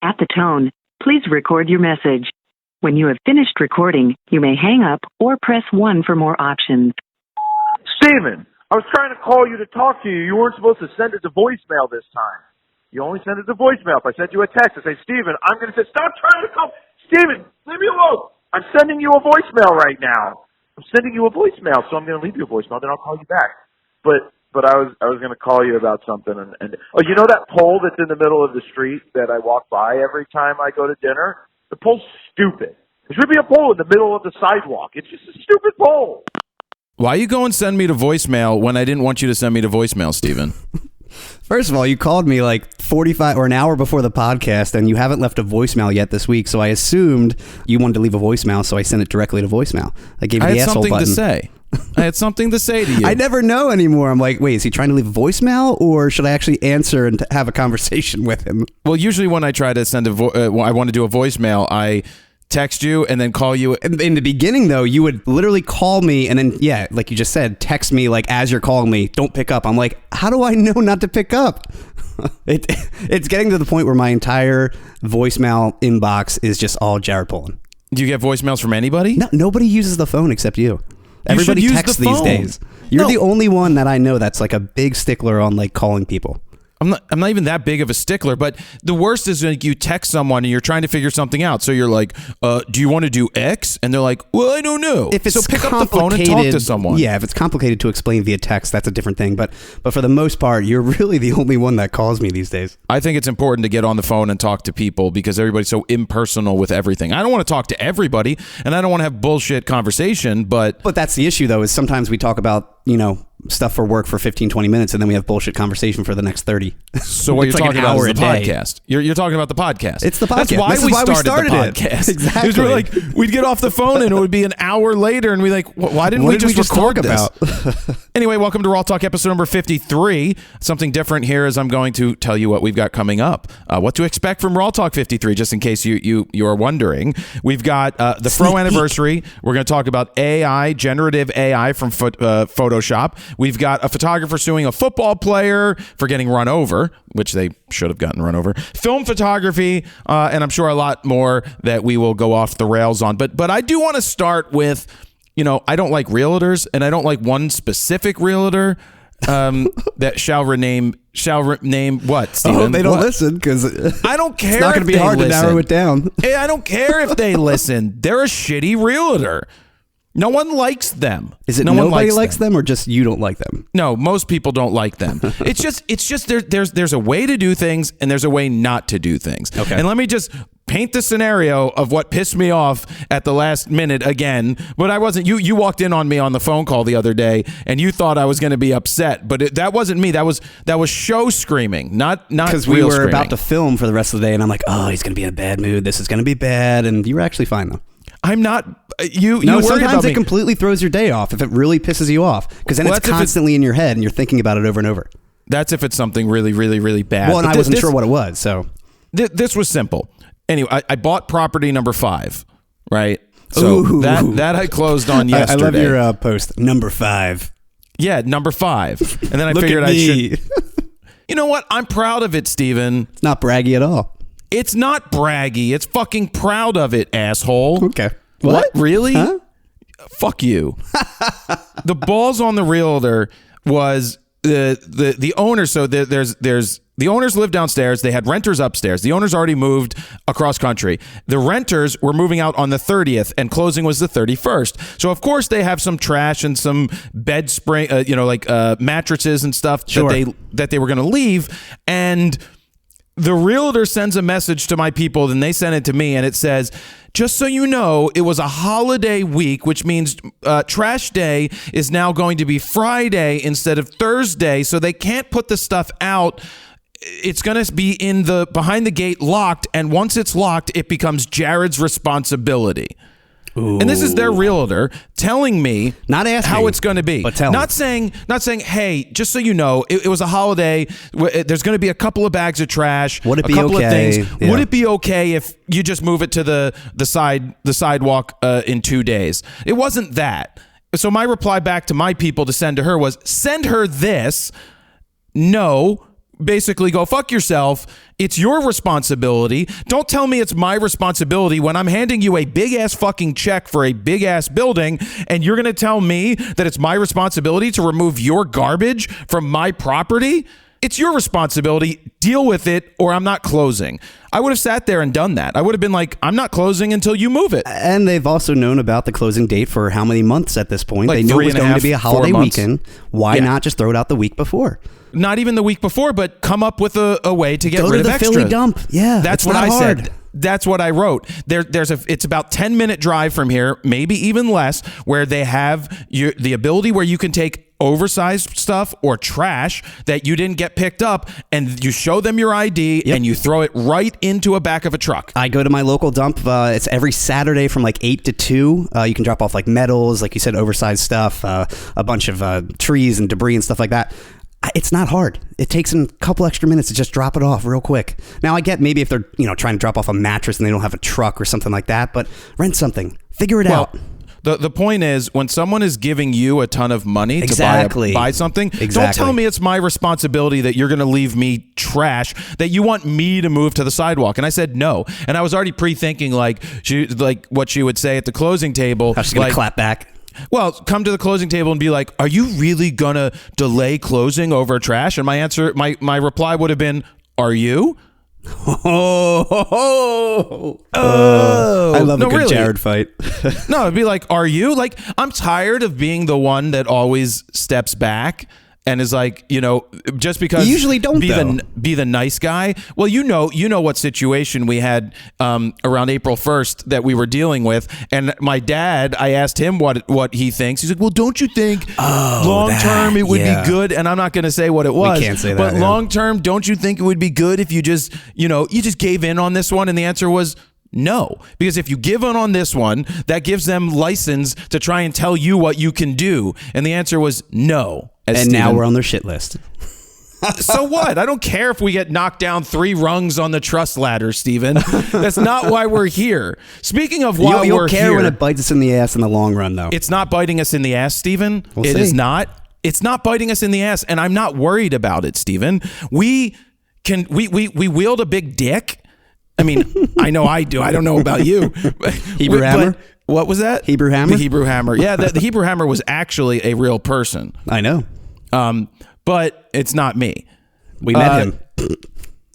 At the tone, please record your message. When you have finished recording, you may hang up or press 1 for more options. Steven, I was trying to call you to talk to you. You weren't supposed to send it to voicemail this time. You only send it to voicemail. If I sent you a text, I say, Steven, I'm going to say, stop trying to call. Steven, leave me alone. I'm sending you a voicemail right now. I'm sending you a voicemail, so I'm going to leave you a voicemail, then I'll call you back. But I was going to call you about something. And oh, you know that pole that's in the middle of the street that I walk by every time I go to dinner? The pole's stupid. There should be a pole in the middle of the sidewalk. It's just a stupid pole. Why you go and send me to voicemail when I didn't want you to send me to voicemail, Steven? First of all, you called me like 45 or an hour before the podcast, and you haven't left a voicemail yet this week, so I assumed you wanted to leave a voicemail, so I sent it directly to voicemail. I gave you the asshole button. I had something to say. I had something to say to you. I never know anymore. I'm like, wait, is he trying to leave a voicemail, or should I actually answer and have a conversation with him? Well, usually when I try to send I want to do a voicemail, I text you and then call you. In the beginning, though, you would literally call me and then, yeah, like you just said, text me like as you're calling me, don't pick up. I'm like, how do I know not to pick up? It's getting to the point where my entire voicemail inbox is just all Jared Polin. Do you get voicemails from anybody? No, nobody uses the phone except you. Everybody texts these days. You're the only one that I know that's like a big stickler on like calling people. I'm not even that big of a stickler, but the worst is like you text someone and you're trying to figure something out. So you're like, do you want to do X? And they're like, well, I don't know. If it's so pick up the phone and talk to someone. Yeah, if it's complicated to explain via text, that's a different thing. But for the most part, you're really the only one that calls me these days. I think it's important to get on the phone and talk to people because everybody's so impersonal with everything. I don't want to talk to everybody, and I don't want to have bullshit conversation, but that's the issue, though, is sometimes we talk about, stuff for work for 15, 20 minutes, and then we have bullshit conversation for the next 30. So what you're like talking about is the podcast. You're talking about the podcast. It's the podcast. That's why we started the podcast. Exactly. We're like, we'd get off the phone and it would be an hour later, and we're like, why didn't we just record this? Anyway, welcome to RAWtalk episode number 53. Something different here is I'm going to tell you what we've got coming up. What to expect from RAWtalk 53, just in case you are wondering. We've got the Fro anniversary. We're going to talk about AI, generative AI from Photoshop. We've got a photographer suing a football player for getting run over, which they should have gotten run over. Film photography, and I'm sure a lot more that we will go off the rails on. But I do want to start with, I don't like realtors, and I don't like one specific realtor that shall rename what, Steven? Oh, they don't listen because I don't care. It's not going to be hard to narrow it down. Hey, I don't care if they listen. They're a shitty realtor. No one likes them. Is it nobody likes them or just you don't like them? No, most people don't like them. It's just there's a way to do things and there's a way not to do things. Okay. And let me just paint the scenario of what pissed me off at the last minute again. But I wasn't. You walked in on me on the phone call the other day and you thought I was going to be upset, but that wasn't me. That was show screaming, not because we were about to film for the rest of the day, and I'm like, oh, he's going to be in a bad mood. This is going to be bad, and you were actually fine though. I'm not. You sometimes it completely throws your day off if it really pisses you off, because then it's constantly in your head and you're thinking about it over and over. That's if it's something really, really, really bad. Well, and I wasn't sure what it was, so this was simple. Anyway, I bought property number 5, right? So that I closed on yesterday. I love your post, number 5. Yeah, number 5, and then I figured I should. You know what? I'm proud of it, Steven. It's not braggy at all. It's not braggy. It's fucking proud of it, asshole. Okay. What? Really? Huh? Fuck you. The balls on the realtor was the owner. So there's the owners live downstairs. They had renters upstairs. The owners already moved across country. The renters were moving out on the 30th and closing was the 31st. So of course they have some trash and some bed spring, mattresses and stuff that they were going to leave. And the realtor sends a message to my people, then they send it to me, and it says, just so you know, it was a holiday week, which means trash day is now going to be Friday instead of Thursday, so they can't put the stuff out. It's going to be in the behind the gate locked, and once it's locked, it becomes Jared's responsibility. Ooh. And this is their realtor telling me not asking how it's going to be. But not saying, hey, just so you know, it was a holiday. There's going to be a couple of bags of trash. Would it be a couple of things. Yeah. Would it be okay if you just move it to the sidewalk in 2 days? It wasn't that. So my reply back to my people to send to her was, send her this. No, basically go fuck yourself. It's your responsibility. Don't tell me it's my responsibility when I'm handing you a big ass fucking check for a big ass building, and you're going to tell me that it's my responsibility to remove your garbage from my property. It's your responsibility. Deal with it, or I'm not closing. I would have sat there and done that. I would have been like, I'm not closing until you move it. And they've also known about the closing date for how many months at this point? Like they knew it was going to be a holiday 4 months. weekend. Why not just throw it out the week before? Not even the week before, but come up with a way to get Go rid to of the extra. Philly dump. Yeah, that's it's what not I hard. said. That's what I wrote. It's about 10-minute drive from here, maybe even less, where they have the ability where you can take oversized stuff or trash that you didn't get picked up, and you show them your ID and you throw it right into a back of a truck. I go to my local dump. It's every Saturday from like 8 to 2. You can drop off like metals, like you said, oversized stuff, a bunch of trees and debris and stuff like that. It's not hard. It takes them a couple extra minutes to just drop it off real quick. Now I get maybe if they're trying to drop off a mattress and they don't have a truck or something like that, but rent something, figure it out. The point is, when someone is giving you a ton of money to buy something, don't tell me it's my responsibility that you're going to leave me trash, that you want me to move to the sidewalk. And I said no. And I was already pre-thinking like what she would say at the closing table. I was going to clap back. Well, come to the closing table and be like, are you really going to delay closing over trash? And my answer, my reply would have been, are you? I love a good Jared fight. No, it'd be like, are you? Like, I'm tired of being the one that always steps back and is like, just because you usually don't be the nice guy. Well, you know what situation we had around April 1st that we were dealing with, and my dad, I asked him what he thinks. He's like, well, don't you think long term it would be good? And I'm not going to say what it was. We can't say that. But long term, don't you think it would be good if you just gave in on this one? And the answer was no, because if you give in on this one, that gives them license to try and tell you what you can do. And the answer was no. And now we're on their shit list. So what? I don't care if we get knocked down 3 rungs on the trust ladder, Steven. That's not why we're here. Speaking of why You'll we're care here, when it bites us in the ass in the long run, though. it's not biting us in the ass, Steven. We'll It see. is not. It's not biting us in the ass, and I'm not worried about it, Steven. We wield a big dick. I mean, I know I do. I don't know about you. Hebrew hammer? What was that? Hebrew hammer? The Hebrew hammer. Yeah, the Hebrew hammer was actually a real person. I know. But it's not me. We met him.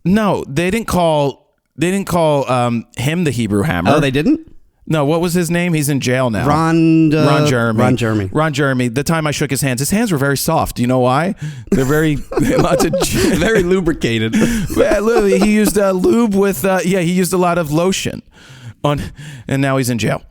No, they didn't call him the Hebrew hammer. Oh, they didn't? No, what was his name? He's in jail now. Ron Jeremy. Ron Jeremy. The time I shook his hands were very soft. Do you know why? They're very very lubricated. Yeah, literally, he used lube with he used a lot of lotion and now he's in jail.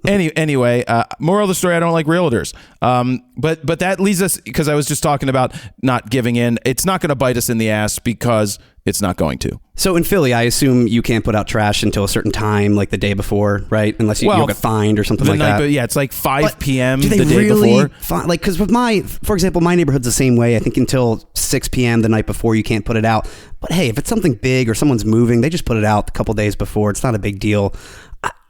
Anyway, moral of the story, I don't like realtors. But that leads us, because I was just talking about not giving in. It's not going to bite us in the ass because it's not going to. So in Philly, I assume you can't put out trash until a certain time, like the day before, right? Unless you'll get fined or something like that. But yeah, it's like 5 p.m. the day really before. Because with for example, my neighborhood's the same way. I think until 6 p.m. the night before, you can't put it out. But hey, if it's something big or someone's moving, they just put it out a couple days before. It's not a big deal.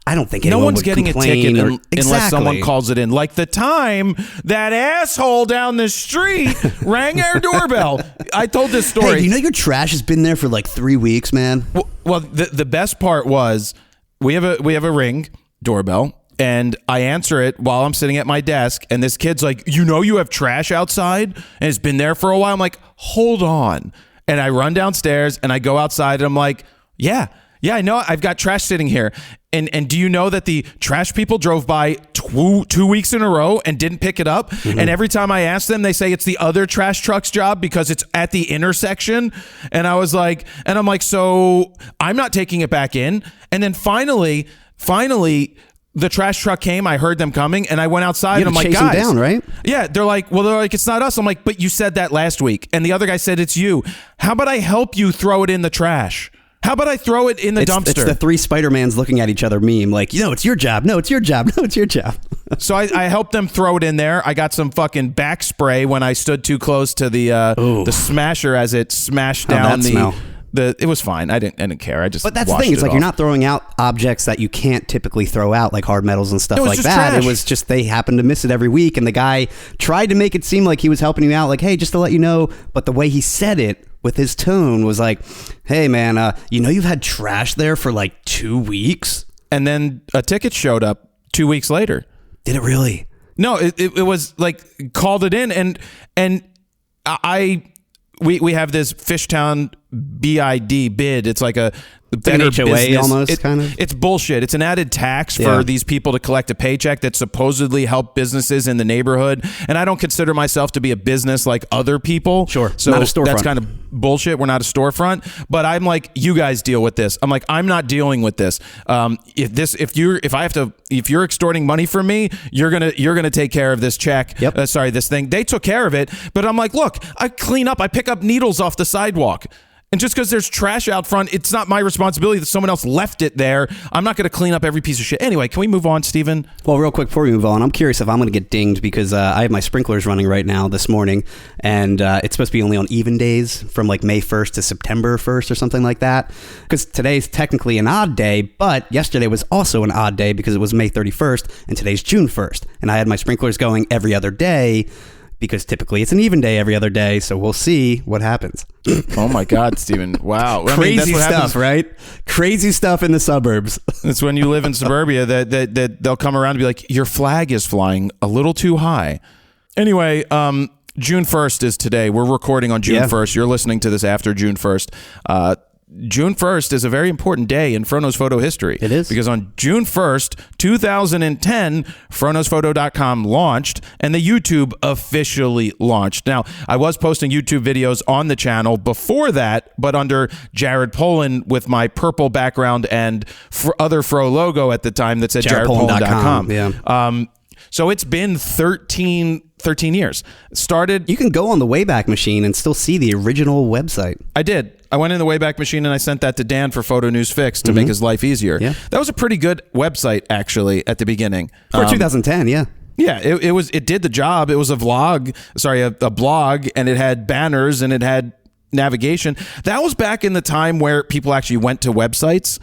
I don't think anyone one's getting a ticket unless Exactly. someone calls it in. Like the time that asshole down the street rang our doorbell. I told this story. Hey, do you know your trash has been there for like 3 weeks, man? Well, the best part was we have a Ring doorbell, and I answer it while I'm sitting at my desk, and this kid's like, you have trash outside, and it's been there for a while. I'm like, hold on. And I run downstairs, and I go outside, and I'm like, yeah, I know. I've got trash sitting here. And do you know that the trash people drove by 2 weeks in a row and didn't pick it up? Mm-hmm. And every time I ask them, they say it's the other trash truck's job because it's at the intersection. And I'm like, so I'm not taking it back in. And then finally, the trash truck came. I heard them coming, and I went outside. And I'm like, chase guys, them down, right? Yeah, they're like, it's not us. I'm like, but you said that last week, and the other guy said it's you. How about I help you throw it in the trash? How about I throw it in the dumpster? It's the 3 Spider-Mans looking at each other meme, like, it's your job. No, it's your job. No, it's your job. So I helped them throw it in there. I got some fucking back spray when I stood too close to the smasher as it smashed down It was fine. I didn't care. I just. But that's the washed thing. It's it like off. you're not throwing out objects that you can't typically throw out, like hard metals and stuff It was like just that. trash. It was just they happened to miss it every week, and the guy tried to make it seem like he was helping you out, like, hey, just to let you know. But the way he said it with his tone was like, hey, man, you've had trash there for like 2 weeks. And then a ticket showed up 2 weeks later. Did it really? No, it was like called it in, and we have this Fishtown bid. It's like a better like an HOA business. almost, kind of? It's bullshit. It's an added tax Yeah. for these people to collect a paycheck that supposedly help businesses in the neighborhood. And I don't consider myself to be a business like other people. Sure. So Not a storefront. that's kind of bullshit. We're not a storefront. But I'm like, you guys deal with this. I'm like, I'm not dealing with this. If you're extorting money from me, you're gonna take care of this check. Yep. This thing. They took care of it. But I'm like, look, I clean up. I pick up needles off the sidewalk. And just because there's trash out front, it's not my responsibility that someone else left it there. I'm not going to clean up every piece of shit. Anyway, can we move on, Steven? Well, real quick before we move on, I'm curious if I'm going to get dinged because I have my sprinklers running right now this morning, and it's supposed to be only on even days from like May 1st to September 1st or something like that. Because today's technically an odd day, but yesterday was also an odd day because it was May 31st, and today's June 1st. And I had my sprinklers going every other day because typically it's an even day every other day, so we'll see what happens. Oh my God, Steven. Wow. Crazy that's what stuff, happens. right? Crazy stuff in the suburbs. It's when you live in suburbia that they'll come around and be like, your flag is flying a little too high. Anyway, June 1st is today. We're recording on June 1st. You're listening to this after June 1st. June 1st is a very important day in FroKnowsPhoto history. It is. Because on June 1st, 2010, FroKnowsPhoto.com launched and the YouTube officially launched. Now, I was posting YouTube videos on the channel before that, but under Jared Polin with my purple background and other Fro logo at the time that said JaredPolin.com. Yeah. So it's been 13 years. Started. You can go on the Wayback Machine and still see the original website. I did. I went in the Wayback Machine and I sent that to Dan for Photo News Fix to make his life easier. Yeah. That was a pretty good website, actually, at the beginning. For 2010, yeah. Yeah, it did the job. It was a blog, and it had banners and it had navigation. That was back in the time where people actually went to websites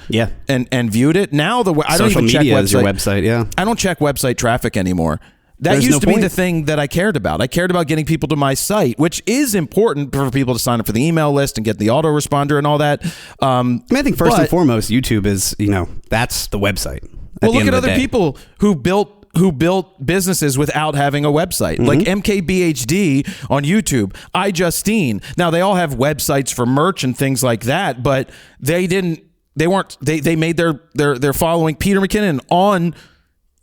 and viewed it. Now I don't even check media is your website. website, yeah. I don't check website traffic anymore. That There's used no to be point. the thing that I cared about. I cared about getting people to my site, which is important for people to sign up for the email list and get the autoresponder and all that. I think first and foremost, YouTube is, that's the website. Well, look at other people who built businesses without having a website, like MKBHD on YouTube, iJustine. Now they all have websites for merch and things like that, but they made their following Peter McKinnon on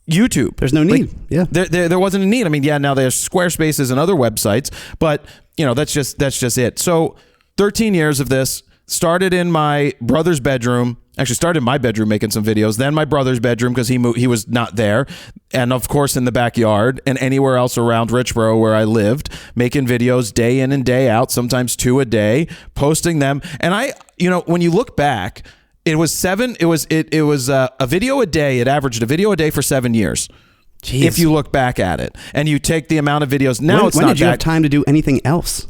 YouTube. There's no need. There wasn't a need. I mean, now there's Squarespaces and other websites, but that's just it. So 13 years of this. Started in my brother's bedroom. Actually, started in my bedroom making some videos. Then my brother's bedroom because he was not there, and of course in the backyard and anywhere else around Richboro where I lived, making videos day in and day out, sometimes 2 a day, posting them. And when you look back, it was a video a day. It averaged a video a day for 7 years. Jeez. If you look back at it, and you take the amount of videos now, when did you have time to do anything else?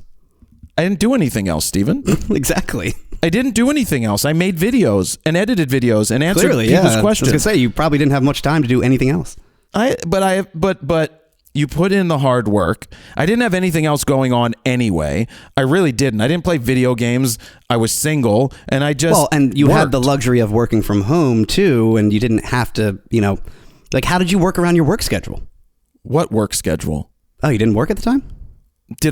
I didn't do anything else, Steven. Exactly. I didn't do anything else. I made videos and edited videos and answered people's questions. I was gonna say you probably didn't have much time to do anything else. But you put in the hard work. I didn't have anything else going on anyway. I really didn't. I didn't play video games. I was single, and I just and you worked. had the luxury of working from home too, and you didn't have to. How did you work around your work schedule? What work schedule? Oh, you didn't work at the time?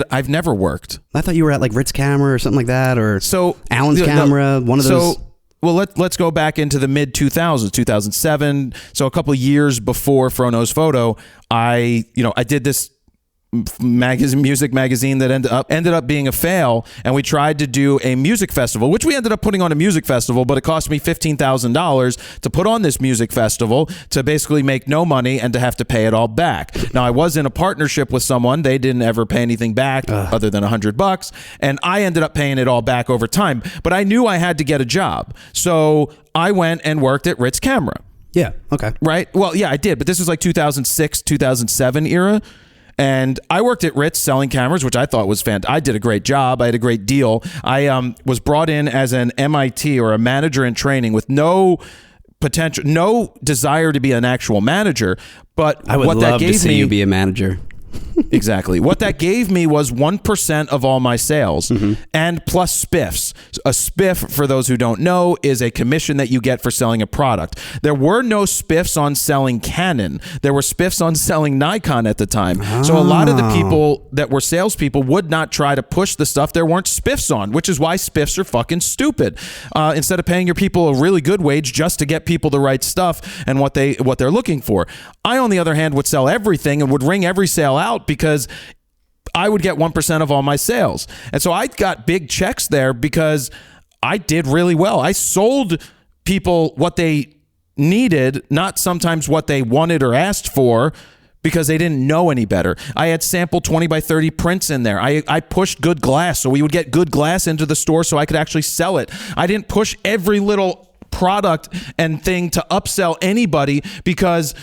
I've never worked. I thought you were at like Ritz Camera or something like that, or Allen's Camera, one of those. Well, let's go back into the mid 2000s, 2007. So a couple of years before FroKnowsPhoto, I did this music magazine that ended up being a fail, and we tried to do a music festival, which we ended up putting on a music festival, but it cost me $15,000 to put on this music festival, to basically make no money and to have to pay it all back. Now I was in a partnership with someone. They didn't ever pay anything back other than $100, and I ended up paying it all back over time, but I knew I had to get a job, so I went and worked at Ritz Camera. Yeah. Okay. Right. Well, yeah, I did, but this was like 2006, 2007 era. And I worked at Ritz selling cameras, which I thought was fantastic. I did a great job. I had a great deal. I was brought in as an MIT or a manager in training with no potential, no desire to be an actual manager. But I would what love that gave to see me, you be a manager. Exactly. What that gave me was 1% of all my sales and plus spiffs. A spiff, for those who don't know, is a commission that you get for selling a product. There were no spiffs on selling Canon. There were spiffs on selling Nikon at the time. So a lot of the people that were salespeople would not try to push the stuff there weren't spiffs on, which is why spiffs are fucking stupid. Instead of paying your people a really good wage just to get people the right stuff and what they're looking for. I, on the other hand, would sell everything and would ring every sale out because I would get 1% of all my sales. And so I got big checks there because I did really well. I sold people what they needed, not sometimes what they wanted or asked for, because they didn't know any better. I had sample 20 by 30 prints in there. I pushed good glass, so we would get good glass into the store so I could actually sell it. I didn't push every little product and thing to upsell anybody because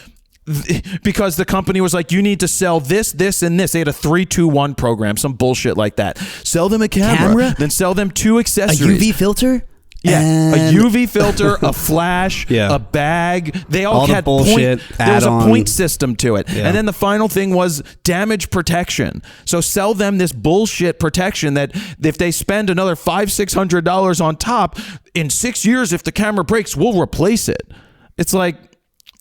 the company was like, you need to sell this, this, and this. They had a 3-2-1 program, some bullshit like that. Sell them a camera? Then sell them 2 accessories. A UV filter? Yeah, a UV filter, a flash, a bag. They all had bullshit. There was a point system to it. Yeah. And then the final thing was damage protection. So sell them this bullshit protection that if they spend another $500-600 on top, in 6 years, if the camera breaks, we'll replace it. It's like,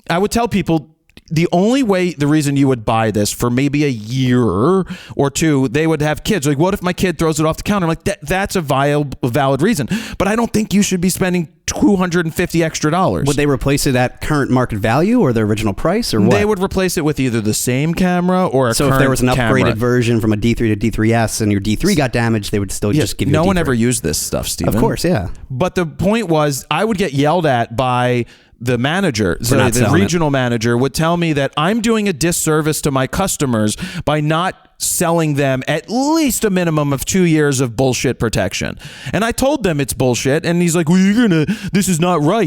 I would tell people, the reason you would buy this for maybe a year or two, they would have kids. Like, what if my kid throws it off the counter? I'm like, that's a valid reason. But I don't think you should be spending $250 extra. Would they replace it at current market value or their original price, or what? They would replace it with either the same camera or a current camera. So if there was an upgraded version from a D3 to D3S and your D3 got damaged, they would still just give you a D3. No one ever used this stuff, Steven. Of course, yeah. But the point was, I would get yelled at by the manager, so the regional manager would tell me that I'm doing a disservice to my customers by not selling them at least a minimum of 2 years of bullshit protection. And I told them it's bullshit. And he's like, well, this is not right.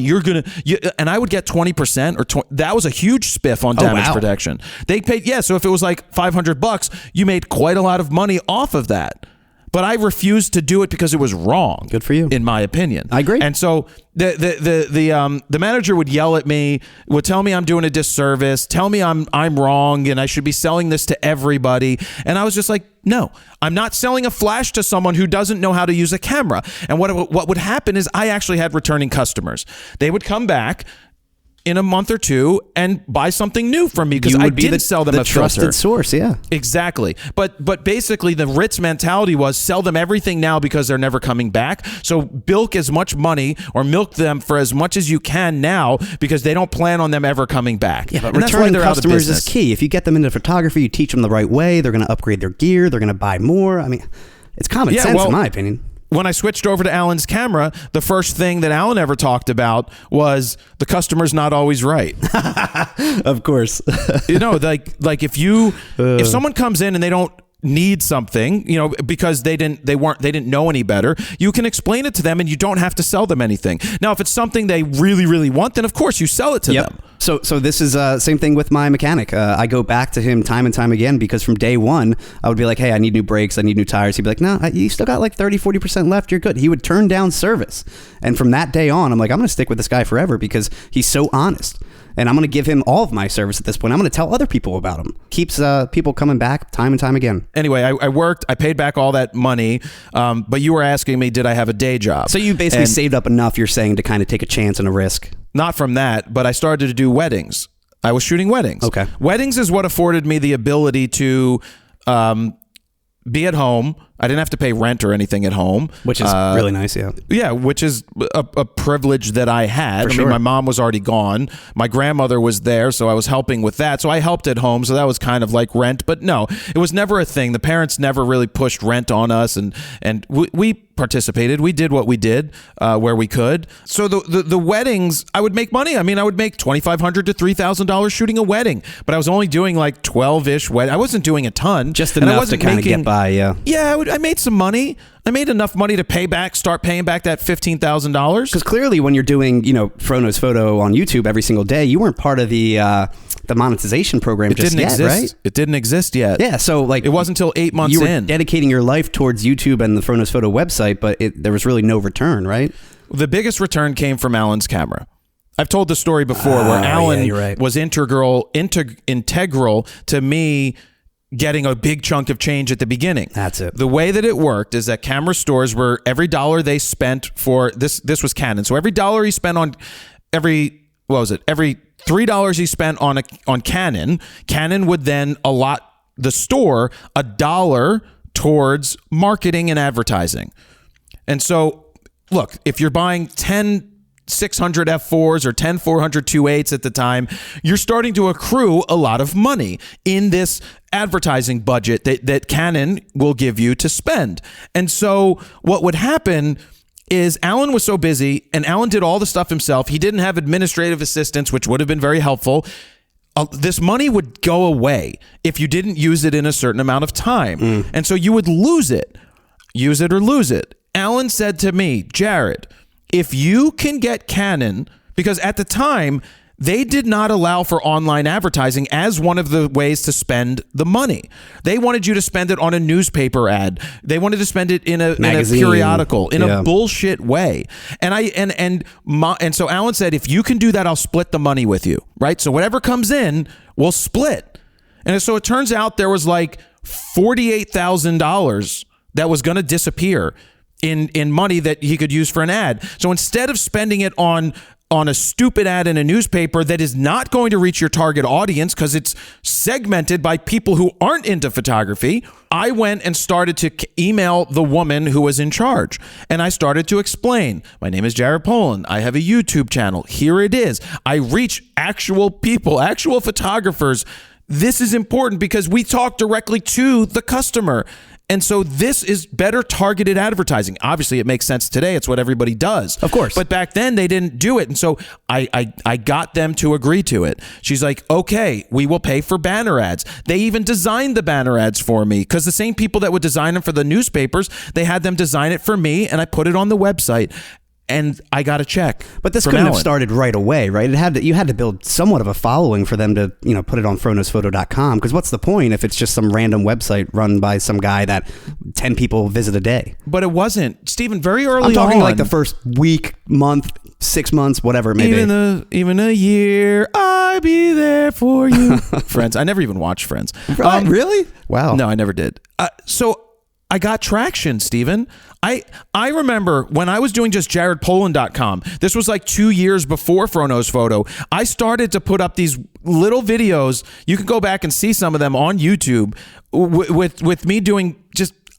And I would get 20% or that was a huge spiff on damage protection. They paid, so if it was like $500, you made quite a lot of money off of that. But I refused to do it because it was wrong. Good for you. In my opinion. I agree. And so the manager would yell at me, would tell me I'm doing a disservice, tell me I'm wrong and I should be selling this to everybody. And I was just like, no, I'm not selling a flash to someone who doesn't know how to use a camera. And what would happen is I actually had returning customers. They would come back in a month or two and buy something new from me because I didn't sell them a trusted filter. Source, yeah. Exactly. But basically the Ritz mentality was sell them everything now because they're never coming back. So bilk as much money or milk them for as much as you can now because they don't plan on them ever coming back. Yeah, but returning customers is key. If you get them into photography, you teach them the right way, they're going to upgrade their gear, they're going to buy more. I mean, it's common sense in my opinion. When I switched over to Alan's camera, the first thing that Alan ever talked about was the customer's not always right. Of course. Like if someone comes in and they don't need something, because they didn't know any better, you can explain it to them and you don't have to sell them anything. Now, if it's something they really, really want, then of course you sell it to them. So this is same thing with my mechanic. I go back to him time and time again because from day one, I would be like, hey, I need new brakes. I need new tires. He'd be like, no, you still got like 30-40% left. You're good. He would turn down service. And from that day on, I'm like, I'm going to stick with this guy forever because he's so honest. And I'm going to give him all of my service at this point. I'm going to tell other people about him. Keeps people coming back time and time again. Anyway, I worked. I paid back all that money. But you were asking me, did I have a day job? So you basically saved up enough, you're saying, to kind of take a chance and a risk. Not from that, but I started to do weddings. I was shooting weddings. Okay. Weddings is what afforded me the ability to be at home. I didn't have to pay rent or anything at home. Which is really nice, yeah. Yeah, which is a privilege that I had. I mean, my mom was already gone. My grandmother was there, so I was helping with that. So I helped at home, so that was kind of like rent. But no, it was never a thing. The parents never really pushed rent on us, and we participated. We did what we did where we could. So the weddings, I would make money. I mean, I would make $2,500 to $3,000 shooting a wedding, but I was only doing like 12-ish weddings. I wasn't doing a ton. Just enough to kind of get by, yeah. Yeah, I made some money. I made enough money to start paying back that $15,000. Because clearly when you're doing, FroKnowsPhoto on YouTube every single day, you weren't part of the monetization program It didn't exist. Right? It didn't exist yet. Yeah, so it wasn't until 8 months you were in. dedicating your life towards YouTube and the FroKnowsPhoto website, but there was really no return, right? The biggest return came from Alan's camera. I've told the story before where Alan was integral to me getting a big chunk of change at the beginning. That's it. The way that it worked is that camera stores were every dollar they spent for this was Canon. So every dollar he spent on every $3 he spent on Canon would then allot the store $1 towards marketing and advertising. And so look, if you're buying 10 600 F4s or 10 400 2.8s at the time, you're starting to accrue a lot of money in this advertising budget that Canon will give you to spend. And so what would happen is Alan was so busy, and Alan did all the stuff himself. He didn't have administrative assistants, which would have been very helpful. This money would go away if you didn't use it in a certain amount of time. And so you would lose it. Use it or lose it. Alan said to me, Jared, if you can get Canon, because at the time, they did not allow for online advertising as one of the ways to spend the money. They wanted you to spend it on a newspaper ad. They wanted to spend it in a periodical, in a bullshit way. And so Alan said, if you can do that, I'll split the money with you, right? So whatever comes in, we'll split. And so it turns out there was like $48,000 that was going to disappear in money that he could use for an ad. So instead of spending it on a stupid ad in a newspaper that is not going to reach your target audience because it's segmented by people who aren't into photography, I went and started to email the woman who was in charge. And I started to explain, my name is Jared Polin. I have a YouTube channel. Here it is. I reach actual people, actual photographers. This is important because we talk directly to the customer. And so this is better targeted advertising. Obviously, it makes sense today. It's what everybody does. Of course. But back then, they didn't do it. And so I got them to agree to it. She's like, okay, we will pay for banner ads. They even designed the banner ads for me because the same people that would design them for the newspapers, they had them design it for me, and I put it on the website. And I got a check. But this couldn't have started right away, right? You had to build somewhat of a following for them to, put it on FroKnowsPhoto.com. Because what's the point if it's just some random website run by some guy that 10 people visit a day? But it wasn't, Stephen. Very early on. I'm talking like the first week, month, 6 months, whatever it may be. Even a year, I'll be there for you. Friends. I never even watched Friends. Really? Wow. No, I never did. So I got traction, Stephen. I remember when I was doing just jaredpolin.com, this was like 2 years before FroKnowsPhoto, I started to put up these little videos. You can go back and see some of them on YouTube with me doing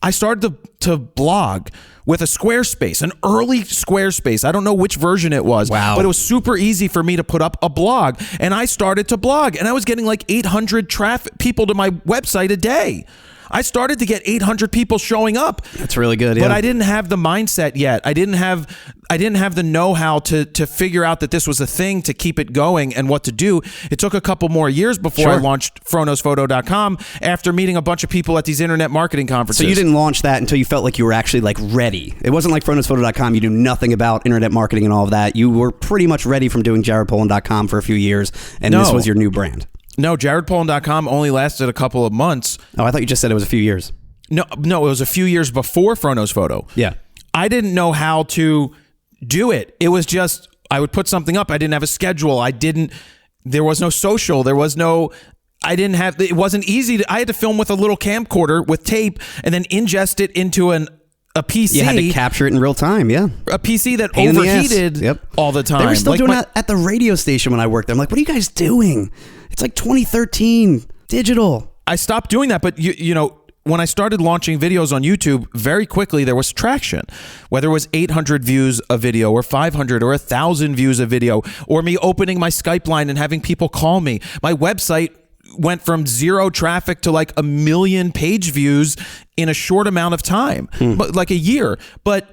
I started to blog with a Squarespace, an early Squarespace. I don't know which version it was, but it was super easy for me to put up a blog. And I started to blog, and I was getting like 800 people to my website a day. I started to get 800 people showing up. That's really good. But I didn't have the mindset yet. I didn't have the know-how to figure out that this was a thing, to keep it going and what to do. It took a couple more years before I launched FroKnowsPhoto.com after meeting a bunch of people at these internet marketing conferences. So you didn't launch that until you felt like you were actually like ready. It wasn't like FroKnowsPhoto.com. You knew nothing about internet marketing and all of that. You were pretty much ready from doing JaredPolin.com for a few years, and this was your new brand. No, JaredPolin.com only lasted a couple of months. Oh, I thought you just said it was a few years. No, it was a few years before FroKnowsPhoto. Yeah. I didn't know how to do it. It was just, I would put something up. I didn't have a schedule. There was no social. It wasn't easy. I had to film with a little camcorder with tape and then ingest it into a PC. You had to capture it in real time, yeah. A PC that overheated all the time. They were still doing that at the radio station when I worked there. I'm like, what are you guys doing? It's like 2013, digital. I stopped doing that, but when I started launching videos on YouTube, very quickly there was traction. Whether it was 800 views a video or 500 or 1,000 views a video, or me opening my Skype line and having people call me. My website went from 0 traffic to like 1 million page views in a short amount of time, but like a year. But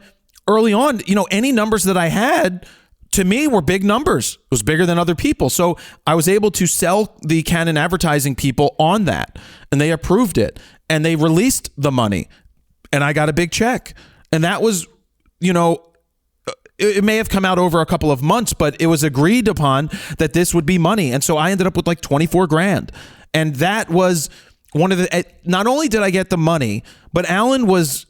early on, any numbers that I had, to me, were big numbers. It was bigger than other people. So I was able to sell the Canon advertising people on that, and they approved it, and they released the money. and I got a big check. And that was, you know, it may have come out over a couple of months, but it was agreed upon that this would be money. And so I ended up with like 24 grand. And that was one of the, not only did I get the money, but Alan was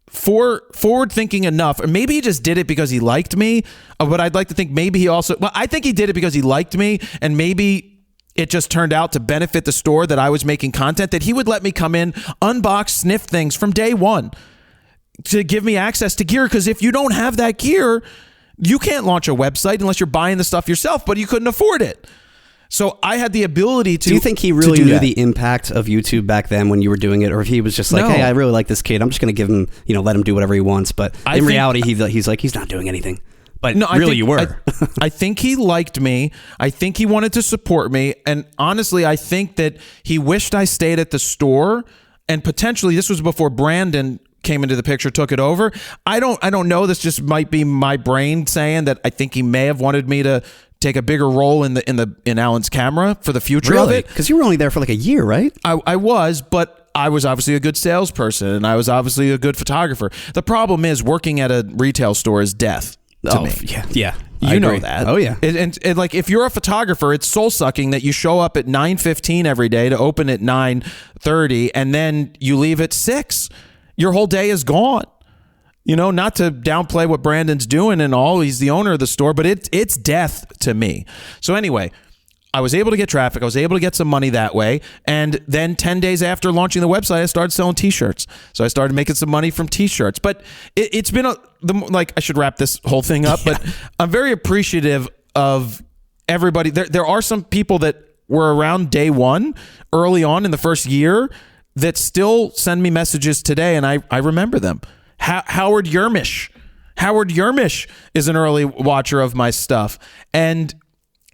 forward thinking enough, or maybe he just did it because he liked me, but I'd like to think maybe he also, well, I think he did it because he liked me, and maybe it just turned out to benefit the store that I was making content, that he would let me come in, unbox, sniff things from day one to give me access to gear. Because if you don't have that gear, you can't launch a website unless you're buying the stuff yourself, but you couldn't afford it. So I had the ability to. Do you think he really knew the impact of YouTube back then when you were doing it, or if he was just like, "Hey, I really like this kid. I'm just going to give him, you know, let him do whatever he wants." But in reality, he's like, he's not doing anything. But no, really, you were. I think he liked me. I think he wanted to support me, and honestly, I think that he wished I stayed at the store. And potentially, this was before Brandon came into the picture, took it over. I don't know. This just might be my brain saying that I think he may have wanted me to take a bigger role in Alan's camera for the future of it. Because you were only there for like a year, right? I was, but I was obviously a good salesperson, and I was obviously a good photographer. The problem is working at a retail store is death to me. Yeah. You know that. Oh, yeah. And like, if you're a photographer, it's soul-sucking that you show up at 9:15 every day to open at 9:30, and then you leave at 6. Your whole day is gone. You know, not to downplay what Brandon's doing and all. He's the owner of the store, but it's death to me. So anyway, I was able to get traffic. I was able to get some money that way. And then 10 days after launching the website, I started selling T-shirts. So I started making some money from T-shirts. But it's been I should wrap this whole thing up, but I'm very appreciative of everybody. There are some people that were around day one, early on in the first year, that still send me messages today, and I remember them. Howard Yermish. Howard Yermish is an early watcher of my stuff. And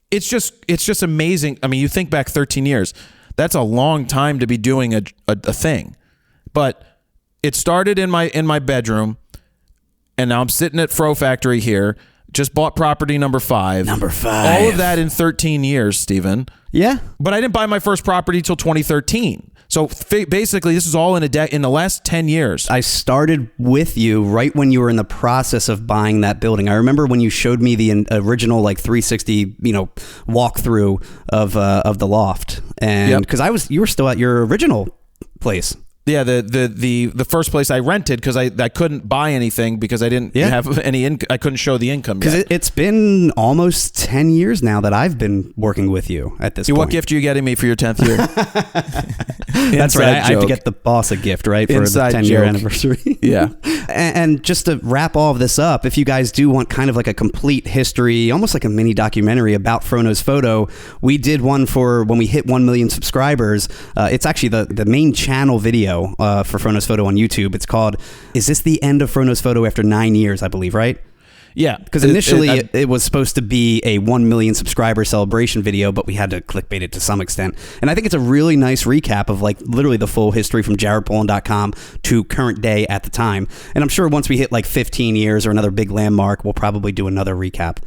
it's just amazing. I mean, you think back 13 years. That's a long time to be doing a thing. But it started in my bedroom, and now I'm sitting at Fro Factory here. Just bought property number 5. Number 5. All of that in 13 years, Stephen. Yeah. But I didn't buy my first property till 2013. So basically, this is all in the last 10 years. I started with you right when you were in the process of buying that building. I remember when you showed me the original like 360, you know, walkthrough of the loft, and because you were still at your original place. Yeah, the first place I rented, because I couldn't buy anything because I didn't have any I couldn't show the income yet. Because it's been almost 10 years now that I've been working with you at this point. What gift are you getting me for your 10th year? That's right. I have to get the boss a gift, right? For the 10-year anniversary. Yeah. And just to wrap all of this up, if you guys do want kind of like a complete history, almost like a mini documentary about FroKnowsPhoto, we did one for when we hit 1 million subscribers. It's actually the main channel video for FroKnowsPhoto on YouTube. It's called, "Is This the End of FroKnowsPhoto After 9 Years?" I believe, right? Yeah. Because initially it was supposed to be a 1 million subscriber celebration video, but we had to clickbait it to some extent. And I think it's a really nice recap of like literally the full history from jaredpolin.com to current day at the time. And I'm sure once we hit like 15 years or another big landmark, we'll probably do another recap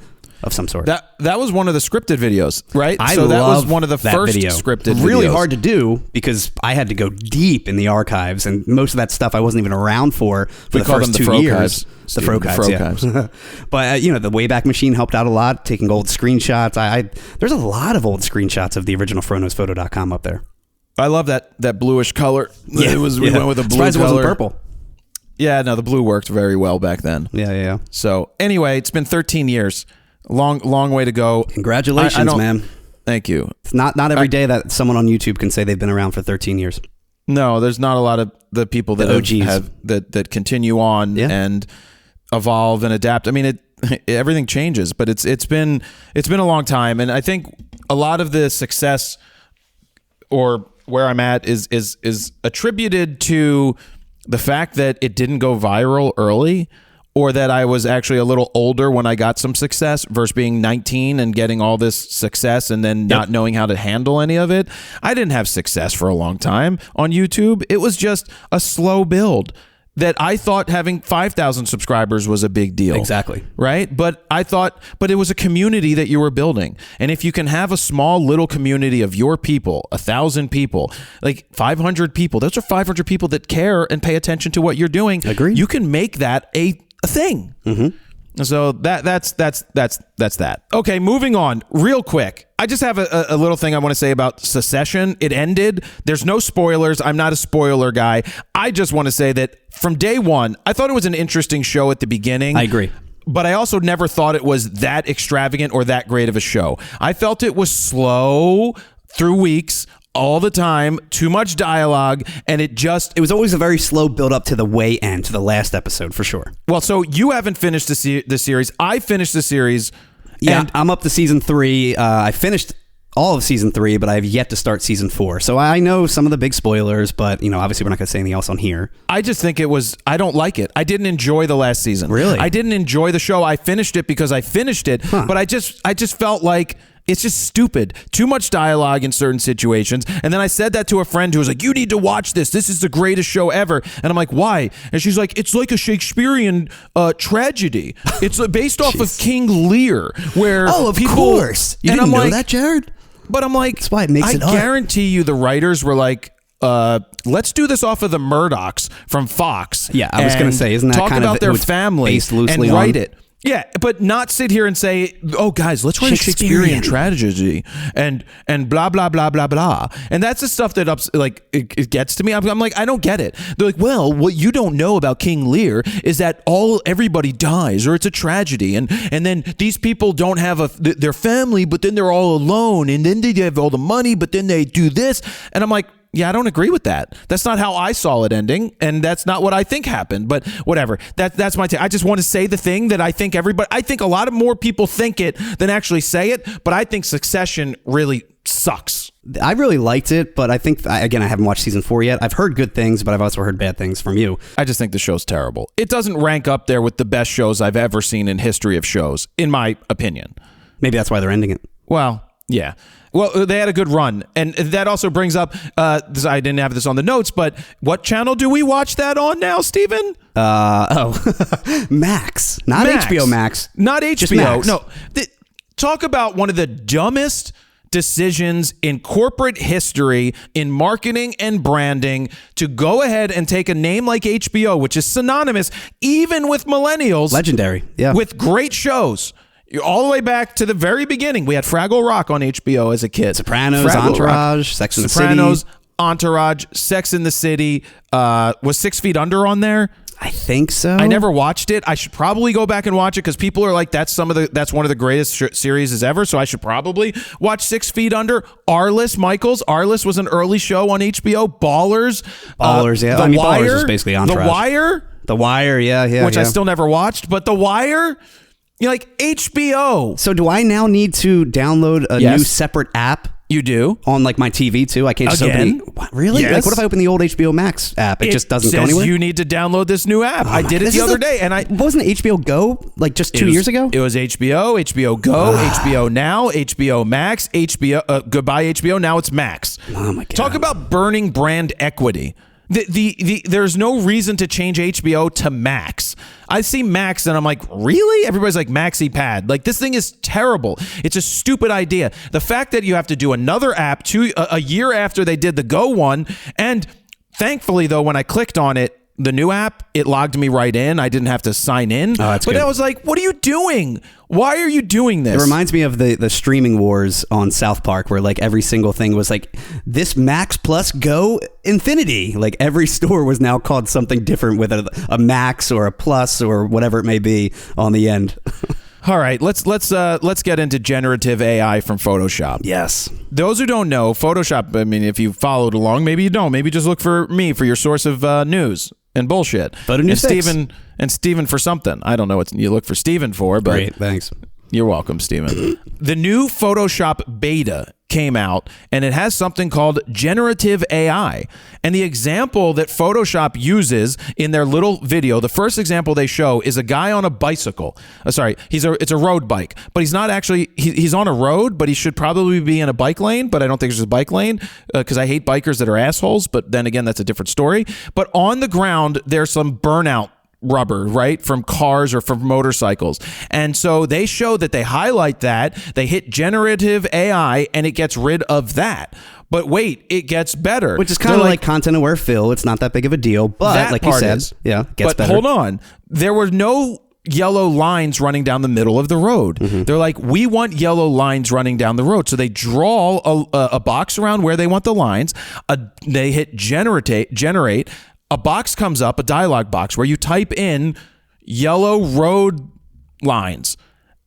of some sort. That was one of the scripted videos, right? That was one of the first video. Scripted videos. Really hard to do because I had to go deep in the archives, and most of that stuff I wasn't even around for the first 2 years. The FroKnowsPhotos, yeah. But you know, the Wayback Machine helped out a lot, taking old screenshots. There's a lot of old screenshots of the original FroKnowsPhoto.com up there. I love that bluish color. Yeah, we went with a blue Surprised color. It wasn't purple. Yeah, no, the blue worked very well back then. Yeah. So anyway, it's been 13 years. Long way to go. Congratulations, man. Thank you. It's not every day that someone on YouTube can say they've been around for 13 years. No, there's not a lot of the people that have that continue on and evolve and adapt. I mean, everything changes, but it's been a long time, and I think a lot of the success or where I'm at is attributed to the fact that it didn't go viral early, or that I was actually a little older when I got some success versus being 19 and getting all this success and then not knowing how to handle any of it. I didn't have success for a long time on YouTube. It was just a slow build. that I thought having 5,000 subscribers was a big deal. Exactly. Right? But it was a community that you were building. And if you can have a small little community of your people, 1,000 people, like 500 people, those are 500 people that care and pay attention to what you're doing. Agreed. You can make that a thing. So that's that. Okay, moving on real quick. I just have a little thing I want to say about Succession. It ended. There's no spoilers. I'm not a spoiler guy. I just want to say that from day one, I thought it was an interesting show at the beginning. I agree. But I also never thought it was that extravagant or that great of a show. I felt it was slow through weeks, all the time, too much dialogue, and it was always a very slow build up to the way end, to the last episode, for sure. Well, so you haven't finished the series. I finished the series. Yeah, and I'm up to season 3. I finished all of season 3, but I have yet to start season 4. So I know some of the big spoilers, but obviously we're not going to say anything else on here. I just think I don't like it. I didn't enjoy the last season. Really? I didn't enjoy the show. I finished it because I finished it, but I just felt like it's just stupid. Too much dialogue in certain situations. And then I said that to a friend who was like, you need to watch this. This is the greatest show ever. And I'm like, why? And she's like, it's like a Shakespearean tragedy. It's based off of King Lear, where of course. You didn't know that, Jared? But I'm like, that's why it makes it I guarantee you the writers were like, let's do this off of the Murdochs from Fox. Yeah, I was going to say, isn't that talk kind about of their family based loosely and write on it? Yeah, but not sit here and say, oh, guys, let's write a Shakespearean tragedy and blah, blah, blah, blah, blah. And that's the stuff that it gets to me. I'm like, I don't get it. They're like, well, what you don't know about King Lear is that everybody dies, or it's a tragedy. And then these people don't have their family, but then they're all alone. And then they have all the money, but then they do this. And I'm like, yeah, I don't agree with that. That's not how I saw it ending, and that's not what I think happened. But whatever. That's my take. I just want to say the thing that I think a lot of more people think it than actually say it, but I think Succession really sucks. I really liked it, but I think, again, I haven't watched season 4 yet. I've heard good things, but I've also heard bad things from you. I just think the show's terrible. It doesn't rank up there with the best shows I've ever seen in history of shows, in my opinion. Maybe that's why they're ending it. Well, yeah. Well, they had a good run. And that also brings up, I didn't have this on the notes, but what channel do we watch that on now, Steven? Max. Not Max. HBO Max. Not HBO. Just Max. No. Talk about one of the dumbest decisions in corporate history, in marketing and branding, to go ahead and take a name like HBO, which is synonymous, even with millennials. Legendary. Yeah. With great shows. All the way back to the very beginning. We had Fraggle Rock on HBO as a kid. Sopranos, Entourage, Sex in the City. Sopranos, Entourage, Sex in the City. Was 6 Feet Under on there? I think so. I never watched it. I should probably go back and watch it because people are like, that's one of the greatest series ever. So I should probably watch 6 Feet Under. Arliss, Michaels. Arliss was an early show on HBO. Ballers. Yeah. The Wire. Ballers was basically Entourage. The Wire, yeah. Which I still never watched. But The Wire, you're like, HBO. So do I now need to download a new separate app? You do? On my TV too? I can't just open it. Really? Yes. What if I open the old HBO Max app? It just doesn't go anywhere? You need to download this new app. I did it the other day. Wasn't it HBO Go just 2 years ago? It was HBO Go, HBO Now, HBO Max, goodbye HBO, now it's Max. Oh my God. Talk about burning brand equity. There's no reason to change HBO to Max. I see Max and I'm like, really? Everybody's like, Maxi Pad. Like, this thing is terrible. It's a stupid idea. The fact that you have to do another app a year after they did the Go one, and thankfully though, when I clicked on it, the new app, it logged me right in. I didn't have to sign in. That's but good. I was like, what are you doing? Why are you doing this? It reminds me of the streaming wars on South Park, where like every single thing was like, this Max Plus Go Infinity. Like every store was now called something different with a Max or a Plus or whatever it may be on the end. All right, let's get into generative AI from Photoshop. Yes. Those who don't know, Photoshop, I mean, if you followed along, maybe you don't. Maybe just look for me for your source of news and bullshit. And Steven for something. I don't know what you look for Steven for, but great, thanks. You're welcome, Steven. The new Photoshop beta came out, and it has something called generative AI. And the example that Photoshop uses in their little video, the first example they show is a guy on a bicycle. It's a road bike, but he's not actually, he's on a road, but he should probably be in a bike lane, but I don't think there's a bike lane because I hate bikers that are assholes, but then again, that's a different story. But on the ground, there's some burnout rubber, right, from cars or from motorcycles. And so they show that they highlight that, they hit generative AI, and it gets rid of that. But wait, it gets better. Which is kind of like content-aware fill. It's not that big of a deal, but like you said, it gets better. Hold on. There were no yellow lines running down the middle of the road. They're like, we want yellow lines running down the road. So they draw a box around where they want the lines. They hit generate. A box comes up, a dialog box, where you type in yellow road lines.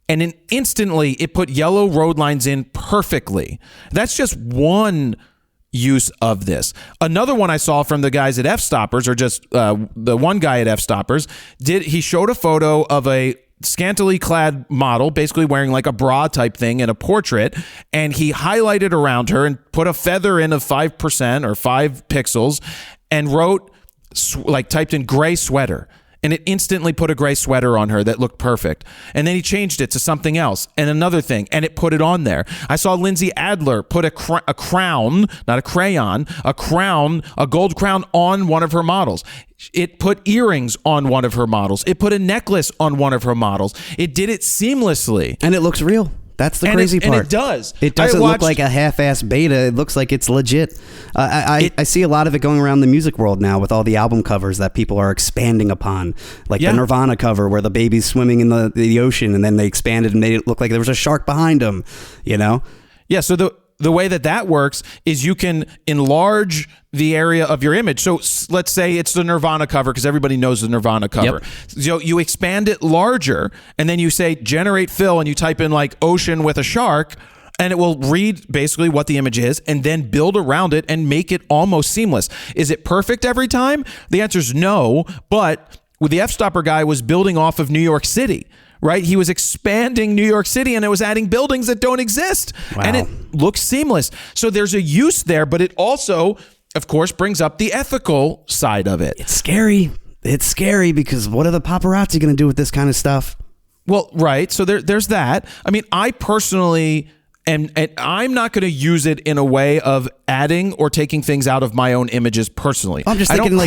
And then instantly it put yellow road lines in perfectly. That's just one use of this. Another one I saw from the guys at F-Stoppers, or just the one guy at F-Stoppers, he showed a photo of a scantily clad model, basically wearing like a bra type thing in a portrait, and he highlighted around her and put a feather in of 5% or 5 pixels and wrote, typed in gray sweater, and it instantly put a gray sweater on her that looked perfect. And then he changed it to something else and another thing, and it put it on there. I saw Lindsay Adler put a crown, not a crayon, a gold crown on one of her models. It put earrings on one of her models. It put a necklace on one of her models. It did it seamlessly. And it looks real. That's the crazy part. And it does. It doesn't look like a half-assed beta. It looks like it's legit. I see a lot of it going around the music world now with all the album covers that people are expanding upon. Like the Nirvana cover where the baby's swimming in the ocean, and then they expanded and made it look like there was a shark behind them, you know? Yeah, so the way that works is you can enlarge the area of your image. So let's say it's the Nirvana cover, because everybody knows the Nirvana cover. Yep. So you expand it larger, and then you say generate fill, and you type in like ocean with a shark, and it will read basically what the image is and then build around it and make it almost seamless. Is it perfect every time? The answer is no, but the F-Stopper guy was building off of New York City. Right? He was expanding New York City, and it was adding buildings that don't exist. Wow. And it looks seamless. So there's a use there, but it also, of course, brings up the ethical side of it. It's scary. It's scary because what are the paparazzi going to do with this kind of stuff? Well, right. So there's that. I mean, I personally and I'm not going to use it in a way of adding or taking things out of my own images personally. I'm just thinking,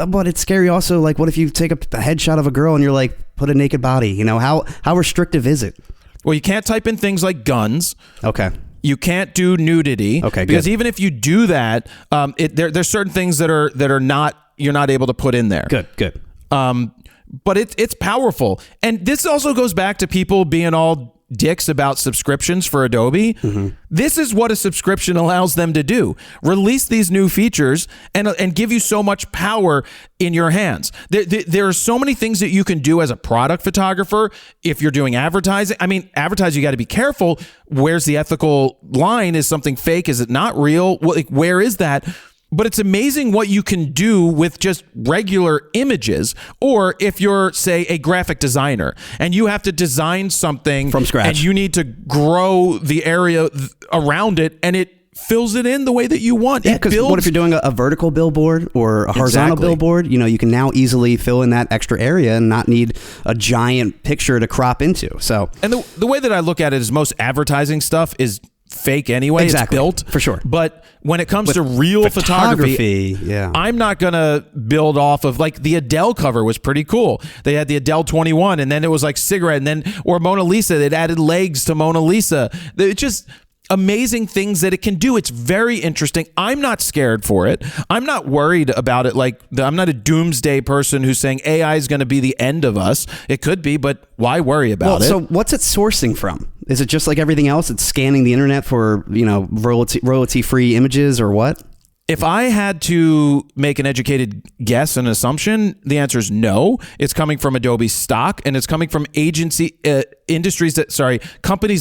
but it's scary also. Like, what if you take a headshot of a girl and you're like, put a naked body? You know, how restrictive is it? Well, you can't type in things like guns. Okay. You can't do nudity. Okay, because good. even if you do that, there's certain things that are not, you're not able to put in there. Good. But it's powerful, and this also goes back to people being all dicks about subscriptions for Adobe. Mm-hmm. This is what a subscription allows them to do: release these new features and give you so much power in your hands. There are so many things that you can do as a product photographer if you're doing advertising. I mean, advertising, you got to be careful. Where's the ethical line? Is something fake? Is it not real? Where is that? But it's amazing what you can do with just regular images. Or if you're, say, a graphic designer and you have to design something from scratch, and you need to grow the area around it, and it fills it in the way that you want. Yeah, because what if you're doing a vertical billboard or a horizontal billboard? You know, you can now easily fill in that extra area and not need a giant picture to crop into. So, and the way that I look at it is most advertising stuff is fake anyway. Exactly. It's built for sure. But when it comes to real photography, yeah, I'm not gonna build off of, like, the Adele cover was pretty cool. They had the Adele 21, and then it was like cigarette, and then or Mona Lisa. They'd added legs to Mona Lisa. It's just amazing things that it can do. It's very interesting. I'm not scared for it. I'm not worried about it. Like, I'm not a doomsday person who's saying AI is going to be the end of us. It could be, but why worry about it? So what's it sourcing from? Is it just like everything else? It's scanning the internet for, you know, royalty-free images, or what? If I had to make an educated guess, an assumption, the answer is no. It's coming from Adobe stock, and it's coming from companies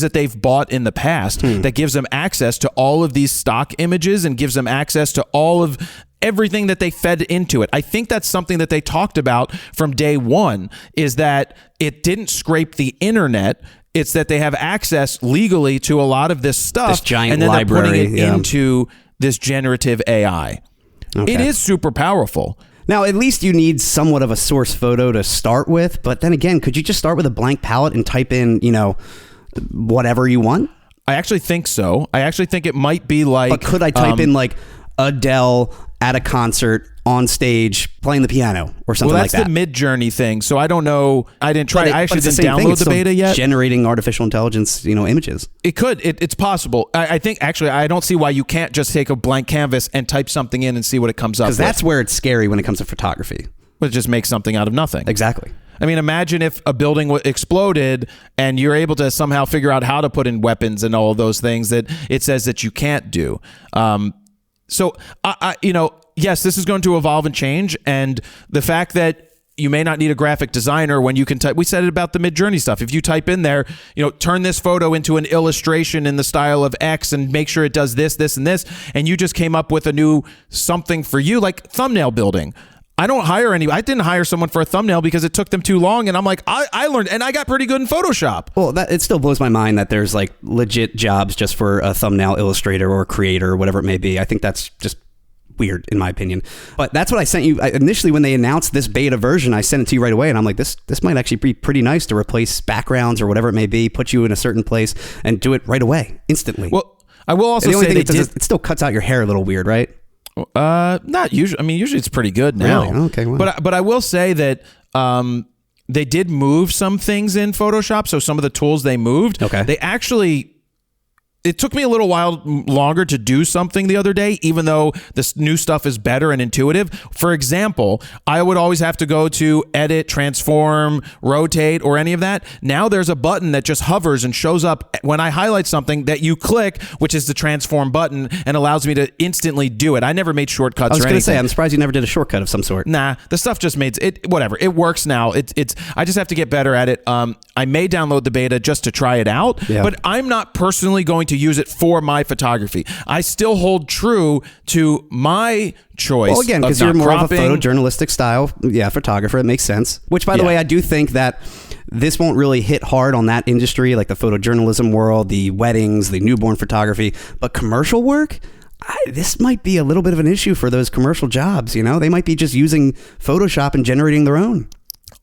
that they've bought in the past that gives them access to all of these stock images and gives them access to all of everything that they fed into it. I think that's something that they talked about from day one, is that it didn't scrape the internet. It's that they have access legally to a lot of this stuff. This giant and then library, they're putting it yeah. into this generative AI. Okay. It is super powerful. Now, at least you need somewhat of a source photo to start with. But then again, could you just start with a blank palette and type in, whatever you want? I actually think so. I actually think it might be like... But could I type in like Adele at a concert on stage playing the piano or something like that? Well, that's the Mid-Journey thing. So I don't know. I didn't try. I actually didn't download the beta yet. Generating artificial intelligence, images. It could. It's possible. I think actually I don't see why you can't just take a blank canvas and type something in and see what it comes up with. Because that's where it's scary when it comes to photography. But just make something out of nothing. Exactly. I mean, imagine if a building exploded and you're able to somehow figure out how to put in weapons and all of those things that it says that you can't do. So yes, this is going to evolve and change. And the fact that you may not need a graphic designer when you can type, we said it about the Mid-Journey stuff. If you type in there, turn this photo into an illustration in the style of X and make sure it does this, this, and this, and you just came up with a new something for you, like thumbnail building. I didn't hire someone for a thumbnail because it took them too long. And I'm like, I learned, and I got pretty good in Photoshop. Well, it still blows my mind that there's like legit jobs just for a thumbnail illustrator or creator or whatever it may be. I think that's just weird in my opinion. But that's what I sent you initially when they announced this beta version. I sent it to you right away and I'm like, this might actually be pretty nice to replace backgrounds or whatever it may be, put you in a certain place and do it right away, instantly. Well, I will also say it still cuts out your hair a little weird, right? Not usually. I mean, usually it's pretty good now. Really? Okay. Well. But I will say that they did move some things in Photoshop. So some of the tools they moved. Okay. They actually. It took me a little while longer to do something the other day, even though this new stuff is better and intuitive. For example, I would always have to go to edit, transform, rotate, or any of that. Now there's a button that just hovers and shows up when I highlight something that you click, which is the transform button, and allows me to instantly do it. I never made shortcuts or anything. I was going to say, I'm surprised you never did a shortcut of some sort. Nah, the stuff just made it, whatever. It works now. I just have to get better at it. I may download the beta just to try it out, but I'm not personally going to use it for my photography. I still hold true to my choice. Well, again, because you're more of a photojournalistic style, photographer. It makes sense. Which, by the way, I do think that this won't really hit hard on that industry, like the photojournalism world, the weddings, the newborn photography, but commercial work. This might be a little bit of an issue for those commercial jobs. They might be just using Photoshop and generating their own.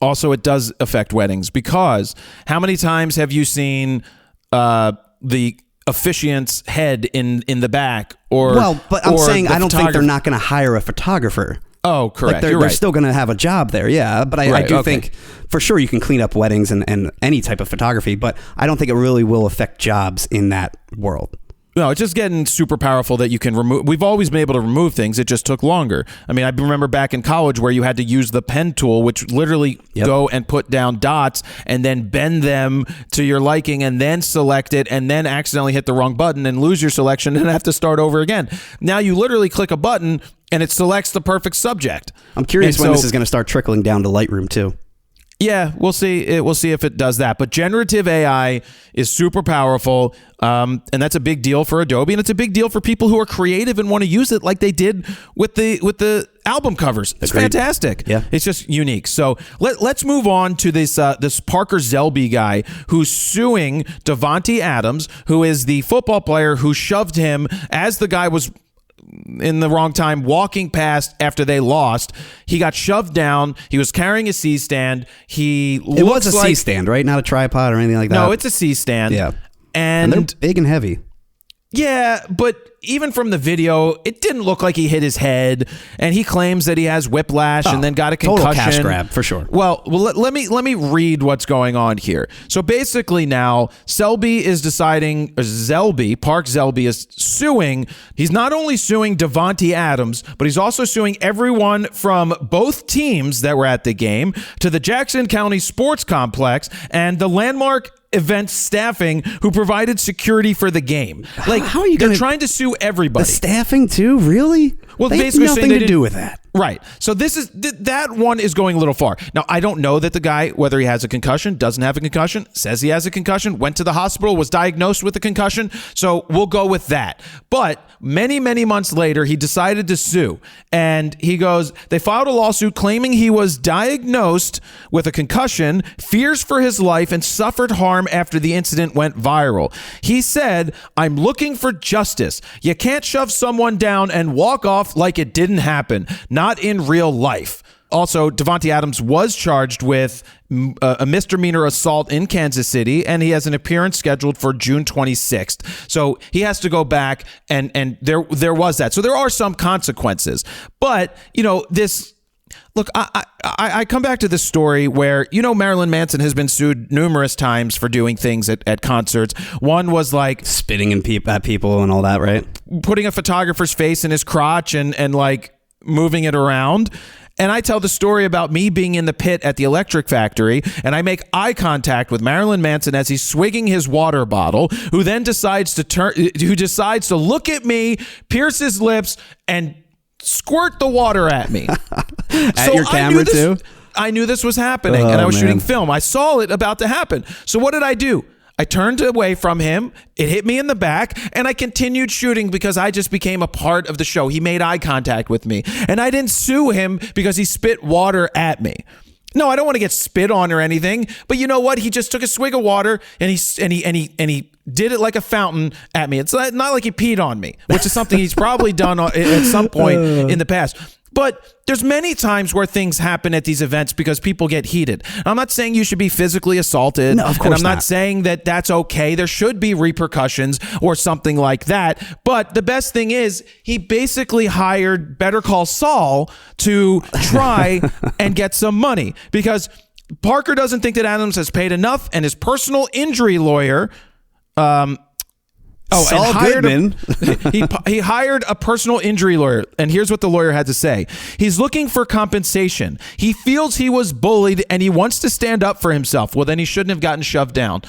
Also, it does affect weddings because how many times have you seen the officiant's head in the back? But I'm saying I don't think they're not going to hire a photographer. Oh, correct. They're still going to have a job there, yeah. But I do think for sure you can clean up weddings and any type of photography, but I don't think it really will affect jobs in that world. No, it's just getting super powerful that you can remove. We've always been able to remove things. It just took longer. I mean, I remember back in college where you had to use the pen tool, which literally go and put down dots and then bend them to your liking and then select it and then accidentally hit the wrong button and lose your selection and have to start over again. Now you literally click a button and it selects the perfect subject. I'm curious when this is going to start trickling down to Lightroom too. Yeah, we'll see. We'll see if it does that. But generative AI is super powerful, and that's a big deal for Adobe, and it's a big deal for people who are creative and want to use it, like they did with the album covers. It's fantastic. Yeah, it's just unique. So let's move on to this Parker Zelby guy who's suing Davante Adams, who is the football player who shoved him as the guy was in the wrong time walking past after they lost. He got shoved down. He was carrying a C-stand. It was a C-stand, right? Not a tripod or anything like that. No, it's a C-stand. Yeah. And they're big and heavy. Yeah, but even from the video, it didn't look like he hit his head, and he claims that he has whiplash and then got a concussion. Total cash grab, for sure. Well, let me read what's going on here. So basically now, Park Zelby is suing. He's not only suing Davante Adams, but he's also suing everyone from both teams that were at the game to the Jackson County Sports Complex and the Landmark event staffing who provided security for the game. Like, how are you they're trying to sue everybody. The staffing too? Really? Well, they basically have saying nothing to do with that. Right. So this is that one is going a little far. Now, I don't know that the guy, whether he has a concussion, doesn't have a concussion, says he has a concussion, went to the hospital, was diagnosed with a concussion. So we'll go with that. But many, many months later, he decided to sue. And he goes, they filed a lawsuit claiming he was diagnosed with a concussion, fears for his life, and suffered harm after the incident went viral. He said, I'm looking for justice. You can't shove someone down and walk off like it didn't happen. Not in real life. Also, Davante Adams was charged with a misdemeanor assault in Kansas City, and he has an appearance scheduled for June 26th. So he has to go back, and there was that. So there are some consequences. But, this... Look, I come back to this story where, Marilyn Manson has been sued numerous times for doing things at concerts. One was like... spitting at people and all that, right? Putting a photographer's face in his crotch and like moving it around. And I tell the story about me being in the pit at the Electric Factory, and I make eye contact with Marilyn Manson as he's swigging his water bottle, who then decides to look at me, pierce his lips, and squirt the water at me. At your camera too? I knew this was happening, and I was shooting film. I saw it about to happen. So what did I do? I turned away from him. It hit me in the back, and I continued shooting because I just became a part of the show. He made eye contact with me, and I didn't sue him because he spit water at me. No, I don't want to get spit on or anything, but you know what? He just took a swig of water and he did it like a fountain at me. It's not like he peed on me, which is something he's probably done at some point in the past. But there's many times where things happen at these events because people get heated. I'm not saying you should be physically assaulted. No, of course and I'm not not saying that that's okay. There should be repercussions or something like that. But the best thing is he basically hired Better Call Saul to try and get some money because Parker doesn't think that Adams has paid enough, and his personal injury lawyer... Saul Goodman. He hired a personal injury lawyer, and here's what the lawyer had to say. He's looking for compensation. He feels he was bullied, and he wants to stand up for himself. Well, then he shouldn't have gotten shoved down.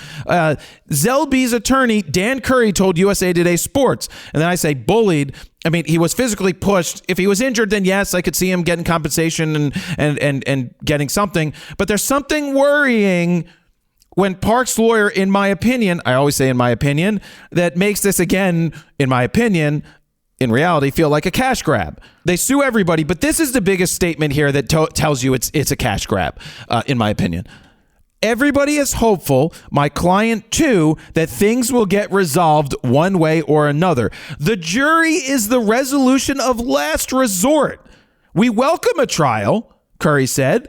Zelby's attorney, Dan Curry, told USA Today Sports, and then I say bullied. I mean, he was physically pushed. If he was injured, then yes, I could see him getting compensation and getting something. But there's something worrying when Park's lawyer, in my opinion, I always say in my opinion, that makes this again, in my opinion, in reality, feel like a cash grab. They sue everybody, but this is the biggest statement here that tells you it's a cash grab, in my opinion. Everybody is hopeful, my client too, that things will get resolved one way or another. The jury is the resolution of last resort. We welcome a trial, Curry said,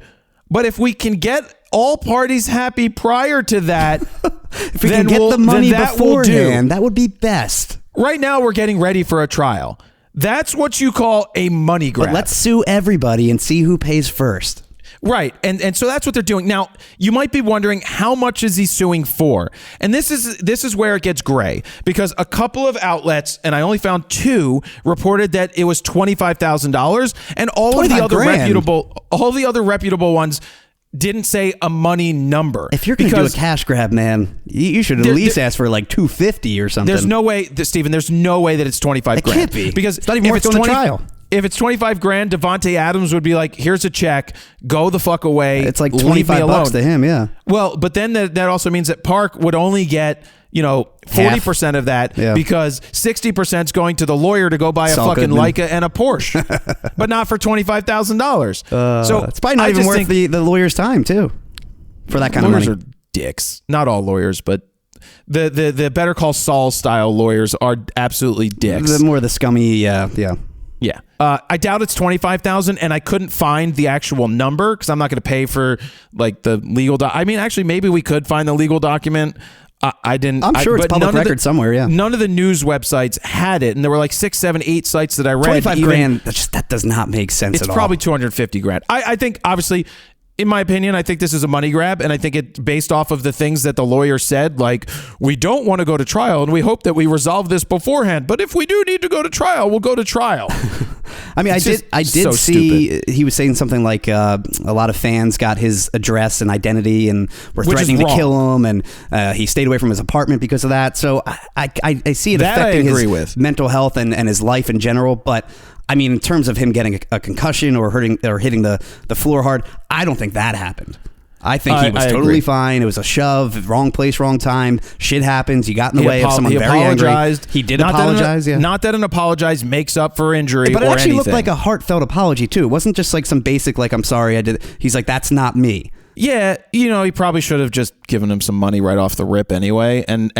but if we can get all parties happy prior to that, if we can get the money beforehand, that would be best. Right now, we're getting ready for a trial. That's what you call a money grab. But let's sue everybody and see who pays first. Right. And so that's what they're doing. Now, you might be wondering, how much is he suing for? And this is where it gets gray, because a couple of outlets, and I only found two, reported that it was $25,000, and all of the other reputable ones didn't say a money number. If you're going to do a cash grab, man, you should at least ask for like $250 or something. There's no way, Stephen, there's no way that it's 25 grand. It can't be. Because it's not even worth going to trial. If it's 25 grand, Davante Adams would be like, here's a check, go the fuck away. It's like $25 to him, yeah. Well, but then that also means that Park would only get 40% of that, because 60% is going to the lawyer to go buy a fucking Leica and a Porsche, but not for $25,000. So it's probably not even worth the lawyer's time too, for that kind of money. Lawyers are dicks. Not all lawyers, but the Better Call Saul style lawyers are absolutely dicks. The more the scummy, yeah. I doubt it's $25,000, and I couldn't find the actual number because I'm not going to pay for like the legal. I mean, actually, maybe we could find the legal document. I didn't. I'm sure it's public record somewhere. Yeah. None of the news websites had it, and there were like 6, 7, 8 sites that I read. 25 grand. That does not make sense at all. It's probably 250 grand. I think, obviously, in my opinion, I think this is a money grab, and I think it's based off of the things that the lawyer said, like, we don't want to go to trial, and we hope that we resolve this beforehand. But if we do need to go to trial, we'll go to trial. I mean, I did see stupid. He was saying something like a lot of fans got his address and identity and were threatening to kill him, and he stayed away from his apartment because of that. So I see it affecting his mental health and his life in general, but I mean, in terms of him getting a concussion or hitting the floor hard, I don't think that happened. I think he was totally fine. It was a shove, wrong place, wrong time. Shit happens. You got in the way of someone very angry. He did apologize. Not that an apologize makes up for injury, but it or actually anything. looked like a heartfelt apology too. It wasn't just like some basic like, I'm sorry, I did. He's like, that's not me. Yeah, he probably should have just given him some money right off the rip anyway, and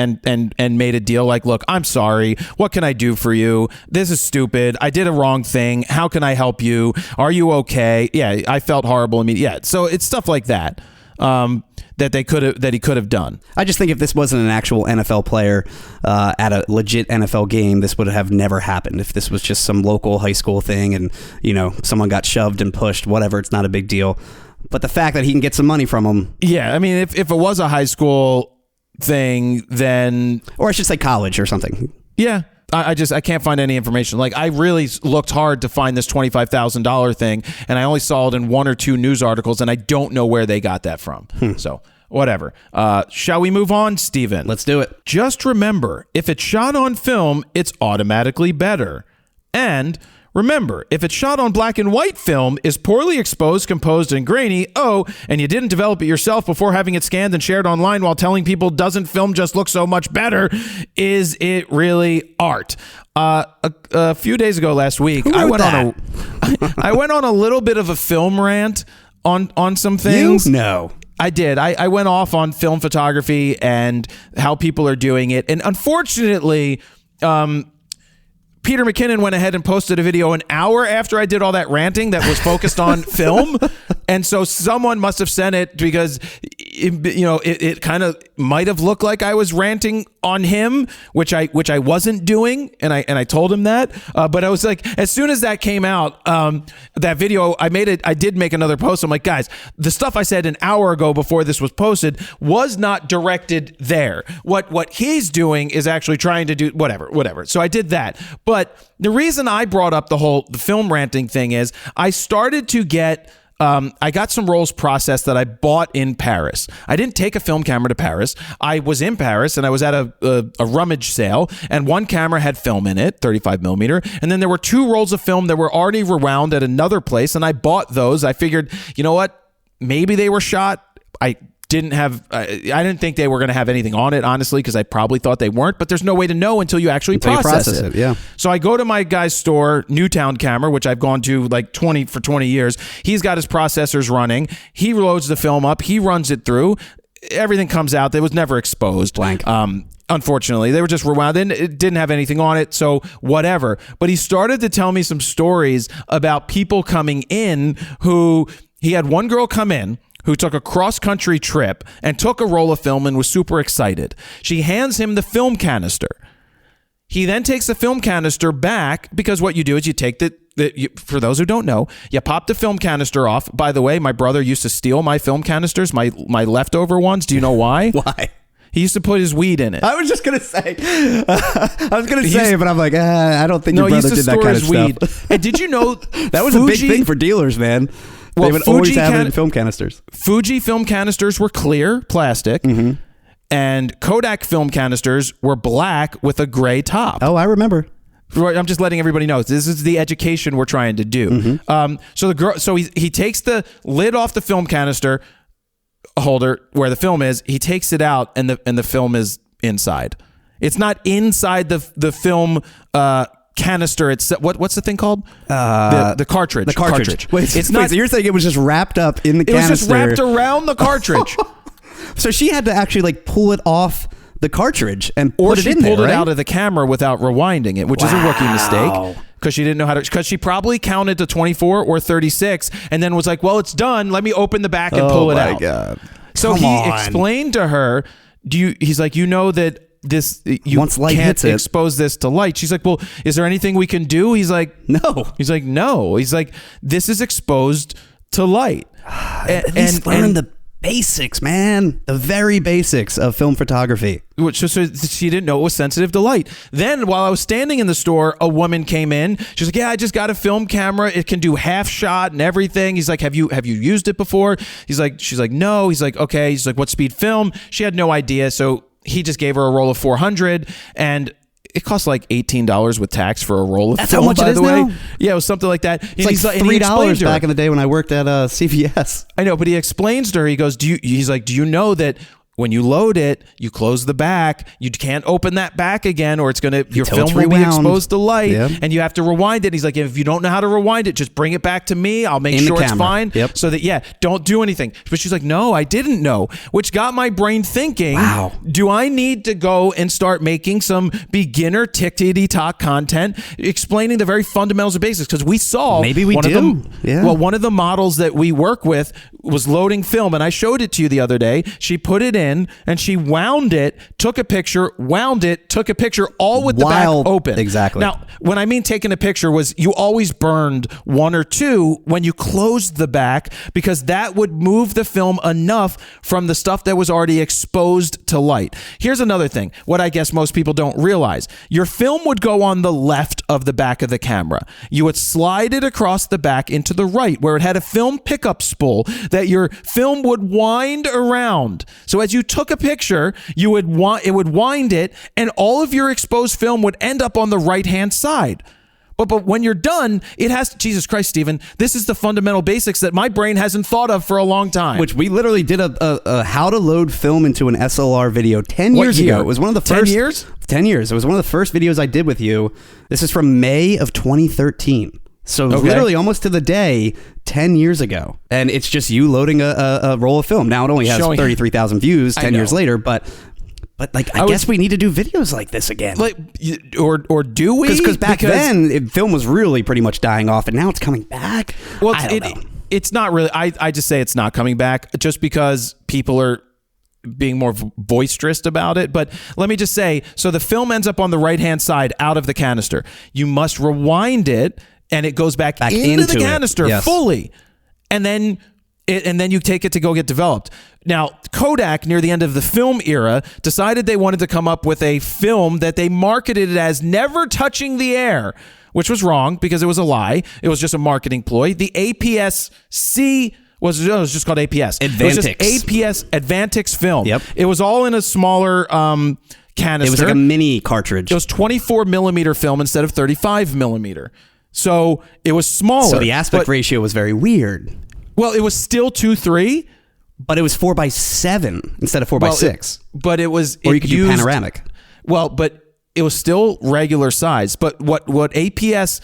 made a deal like, look, I'm sorry. What can I do for you? This is stupid. I did a wrong thing. How can I help you? Are you okay? Yeah, I felt horrible. I mean, yeah. So it's stuff like that. That he could have done. I just think if this wasn't an actual NFL player at a legit NFL game, this would have never happened. If this was just some local high school thing and someone got shoved and pushed, whatever, it's not a big deal. But the fact that he can get some money from him, yeah, I mean, if it was a high school thing, then, or I should say college or something. Yeah. I can't find any information. Like, I really looked hard to find this $25,000 thing, and I only saw it in one or two news articles, and I don't know where they got that from. So, whatever. Shall we move on, Steven? Let's do it. Just remember, if it's shot on film, it's automatically better. And remember, if it's shot on black and white film, is poorly exposed, composed, and grainy, and you didn't develop it yourself before having it scanned and shared online while telling people doesn't film just look so much better, is it really art? A few days ago last week, I went on a little bit of a film rant on some things. No. I did. I went off on film photography and how people are doing it. And unfortunately, Peter McKinnon went ahead and posted a video an hour after I did all that ranting that was focused on film. And so someone must have sent it because, it kind of might have looked like I was ranting on him, which I wasn't doing. And I told him that. But I was like, as soon as that came out, that video, I did make another post. I'm like, guys, the stuff I said an hour ago before this was posted was not directed there. What he's doing is actually trying to do whatever. So I did that. But the reason I brought up the film ranting thing is I started to get, I got some rolls processed that I bought in Paris. I didn't take a film camera to Paris. I was in Paris and I was at a rummage sale, and one camera had film in it, 35 millimeter. And then there were two rolls of film that were already rewound at another place, and I bought those. I figured, you know what? Maybe they were shot. I didn't think they were going to have anything on it, honestly, because I probably thought they weren't, but there's no way to know until you actually process it. Yeah. So I go to my guy's store, Newtown Camera, which I've gone to like 20 years. He's got his processors running. He loads the film up. He runs it through. Everything comes out. It was never exposed. Blank. Unfortunately, they were just rewound. It didn't have anything on it, so whatever. But he started to tell me some stories about people coming in who, he had one girl come in who took a cross-country trip and took a roll of film and was super excited. She hands him the film canister. He then takes the film canister back, because what you do is you take for those who don't know, you pop the film canister off. By the way, my brother used to steal my film canisters, my leftover ones. Do you know why? Why? He used to put his weed in it. I was just going to say. But I'm like, I don't think your brother did that kind of stuff. And did you know that was a big thing for dealers, man? Well, they would always have it in film canisters. Fuji film canisters were clear plastic, and Kodak film canisters were black with a gray top. Oh, I remember. I'm just letting everybody know. This is the education we're trying to do. So he takes the lid off the film canister holder where the film is. He takes it out, and the film is inside. It's not inside the film canister. It's what's the thing called? The cartridge. The cartridge. Wait, so you're saying it was just wrapped up in the canister? It was just wrapped around the cartridge. So she had to actually like pull it off the cartridge and put it in there, or she pulled it right? out of the camera without rewinding it, which is a rookie mistake. Because she didn't know how to, because she probably counted to 24 or 36 and then was like, well, it's done. Let me open the back and pull it out. Oh my God. So he explained to her, he's like, that this, you once light can't expose this to light. She's like, well, is there anything we can do? He's like, no. He's like, no. He's like, this is exposed to light. At least learn the basics, man. The very basics of film photography. So she didn't know it was sensitive to light. Then while I was standing in the store, a woman came in. She's like, yeah, I just got a film camera. It can do half shot and everything. He's like, have you used it before? She's like, no. He's like, okay. He's like, what speed film? She had no idea. So he just gave her a roll of 400, and it costs like $18 with tax for a roll of That's film, how much by it is the way. now? Yeah, it was something like that. It's like $3 back in the day when I worked at CVS. I know, but he explains to her, he goes, he's like, do you know that when you load it, you close the back, you can't open that back again, or your film will be exposed to light, and you have to rewind it. He's like, if you don't know how to rewind it, just bring it back to me. I'll make sure it's fine. So that, don't do anything. But she's like, no, I didn't know, which got my brain thinking, wow, do I need to go and start making some beginner tickety-tock content explaining the very fundamentals of basics? Because we saw maybe we do. Well, one of the models that we work with was loading film, and I showed it to you the other day. She put it in and she wound it, took a picture, wound it, took a picture, all with the back open. Exactly. Now, when I mean taking a picture was you always burned one or two when you closed the back, because that would move the film enough from the stuff that was already exposed to light. Here's another thing, what I guess most people don't realize. Your film would go on the left of the back of the camera. You would slide it across the back into the right, where it had a film pickup spool that your film would wind around. So as you took a picture, it would wind it, and all of your exposed film would end up on the right-hand side. But when you're done, it has to, Jesus Christ, Stephen, this is the fundamental basics that my brain hasn't thought of for a long time. Which we literally did a how to load film into an SLR video 10 years ago. It was one of the first 10 years? 10 years. It was one of the first videos I did with you. This is from May of 2013. So literally almost to the day 10 years ago. And it's just you loading a roll of film. Now it only has 33,000 views 10 years later, but like I guess we need to do videos like this again. Like, or do we? Because back then film was really pretty much dying off, and now it's coming back. Well, I don't know. It's not really. I just say it's not coming back just because people are being more boisterous about it. But let me just say, so the film ends up on the right-hand side out of the canister. You must rewind it, and it goes back into the canister fully. And then you take it to go get developed. Now, Kodak, near the end of the film era, decided they wanted to come up with a film that they marketed it as never touching the air, which was wrong because it was a lie. It was just a marketing ploy. The APS-C was just called APS. Advantix. It was just APS Advantix film. Yep. It was all in a smaller canister. It was like a mini cartridge. It was 24 millimeter film instead of 35 millimeter. So it was smaller. So the aspect ratio was very weird. Well, it was still 2:3, but it was 4:7 instead of 4:6. But it was, or you could do panoramic. Well, but it was still regular size. But what APS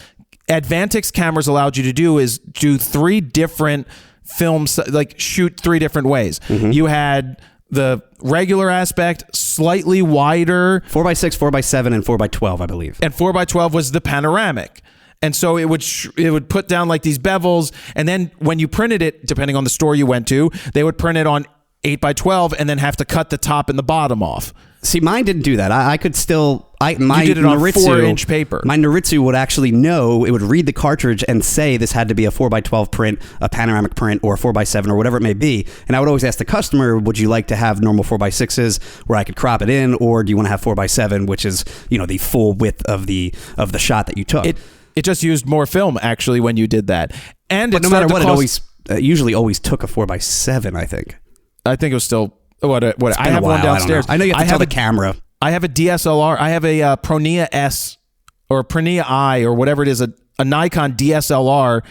Advantix cameras allowed you to do is do 3 different films, like shoot 3 different ways. Mm-hmm. You had the regular aspect, slightly wider, 4:6, 4:7, and 4:12, I believe. And 4:12 was the panoramic. And so it would put down like these bevels, and then when you printed it, depending on the store you went to, they would print it on 8x12 and then have to cut the top and the bottom off. See, mine didn't do that. I could still. You did it on 4-inch paper. My Noritsu would actually know. It would read the cartridge and say this had to be a 4x12 print, a panoramic print, or a 4x7, or whatever it may be. And I would always ask the customer, would you like to have normal 4x6s where I could crop it in, or do you want to have 4x7, which is the full width of the shot that you took? It just used more film actually when you did that, but no matter what, it usually always took a 4x7. I think it was still what I have one downstairs. I know you have to tell the camera. I have a DSLR. I have a Pronia S or a Pronia I or whatever it is, a Nikon DSLR.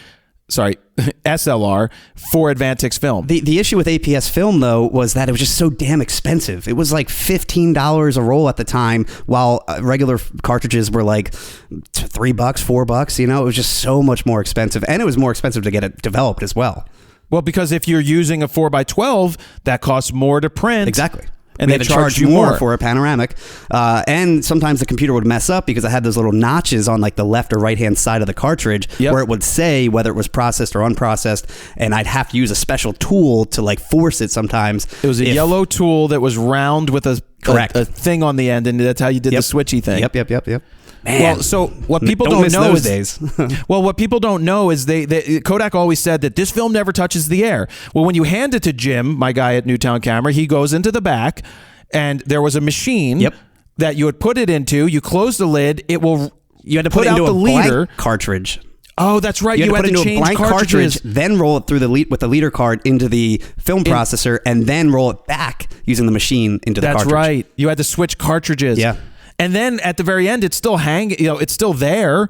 Sorry, SLR for Advantix film. The issue with APS film, though, was that it was just so damn expensive. It was like $15 a roll at the time, while regular cartridges were like $3, $4. It was just so much more expensive, and it was more expensive to get it developed as well. Well, because if you're using a 4x12, that costs more to print. Exactly. And they charge you more for a panoramic. And sometimes the computer would mess up because I had those little notches on like the left or right hand side of the cartridge where it would say whether it was processed or unprocessed. And I'd have to use a special tool to like force it sometimes. It was a yellow tool that was round with a thing on the end. And that's how you did the switchy thing. Yep. Man, well, so what people don't know is days. Well, what people don't know is they Kodak always said that this film never touches the air. Well, when you hand it to Jim, my guy at Newtown Camera, he goes into the back, and there was a machine that you would put it into. You close the lid. You had to put out the leader cartridge. Oh, that's right. You had to put it into a blank cartridge, then roll it through with the leader card into the film processor, and then roll it back using the machine into the cartridge. That's right. You had to switch cartridges. Yeah. And then at the very end, it's still it's still there.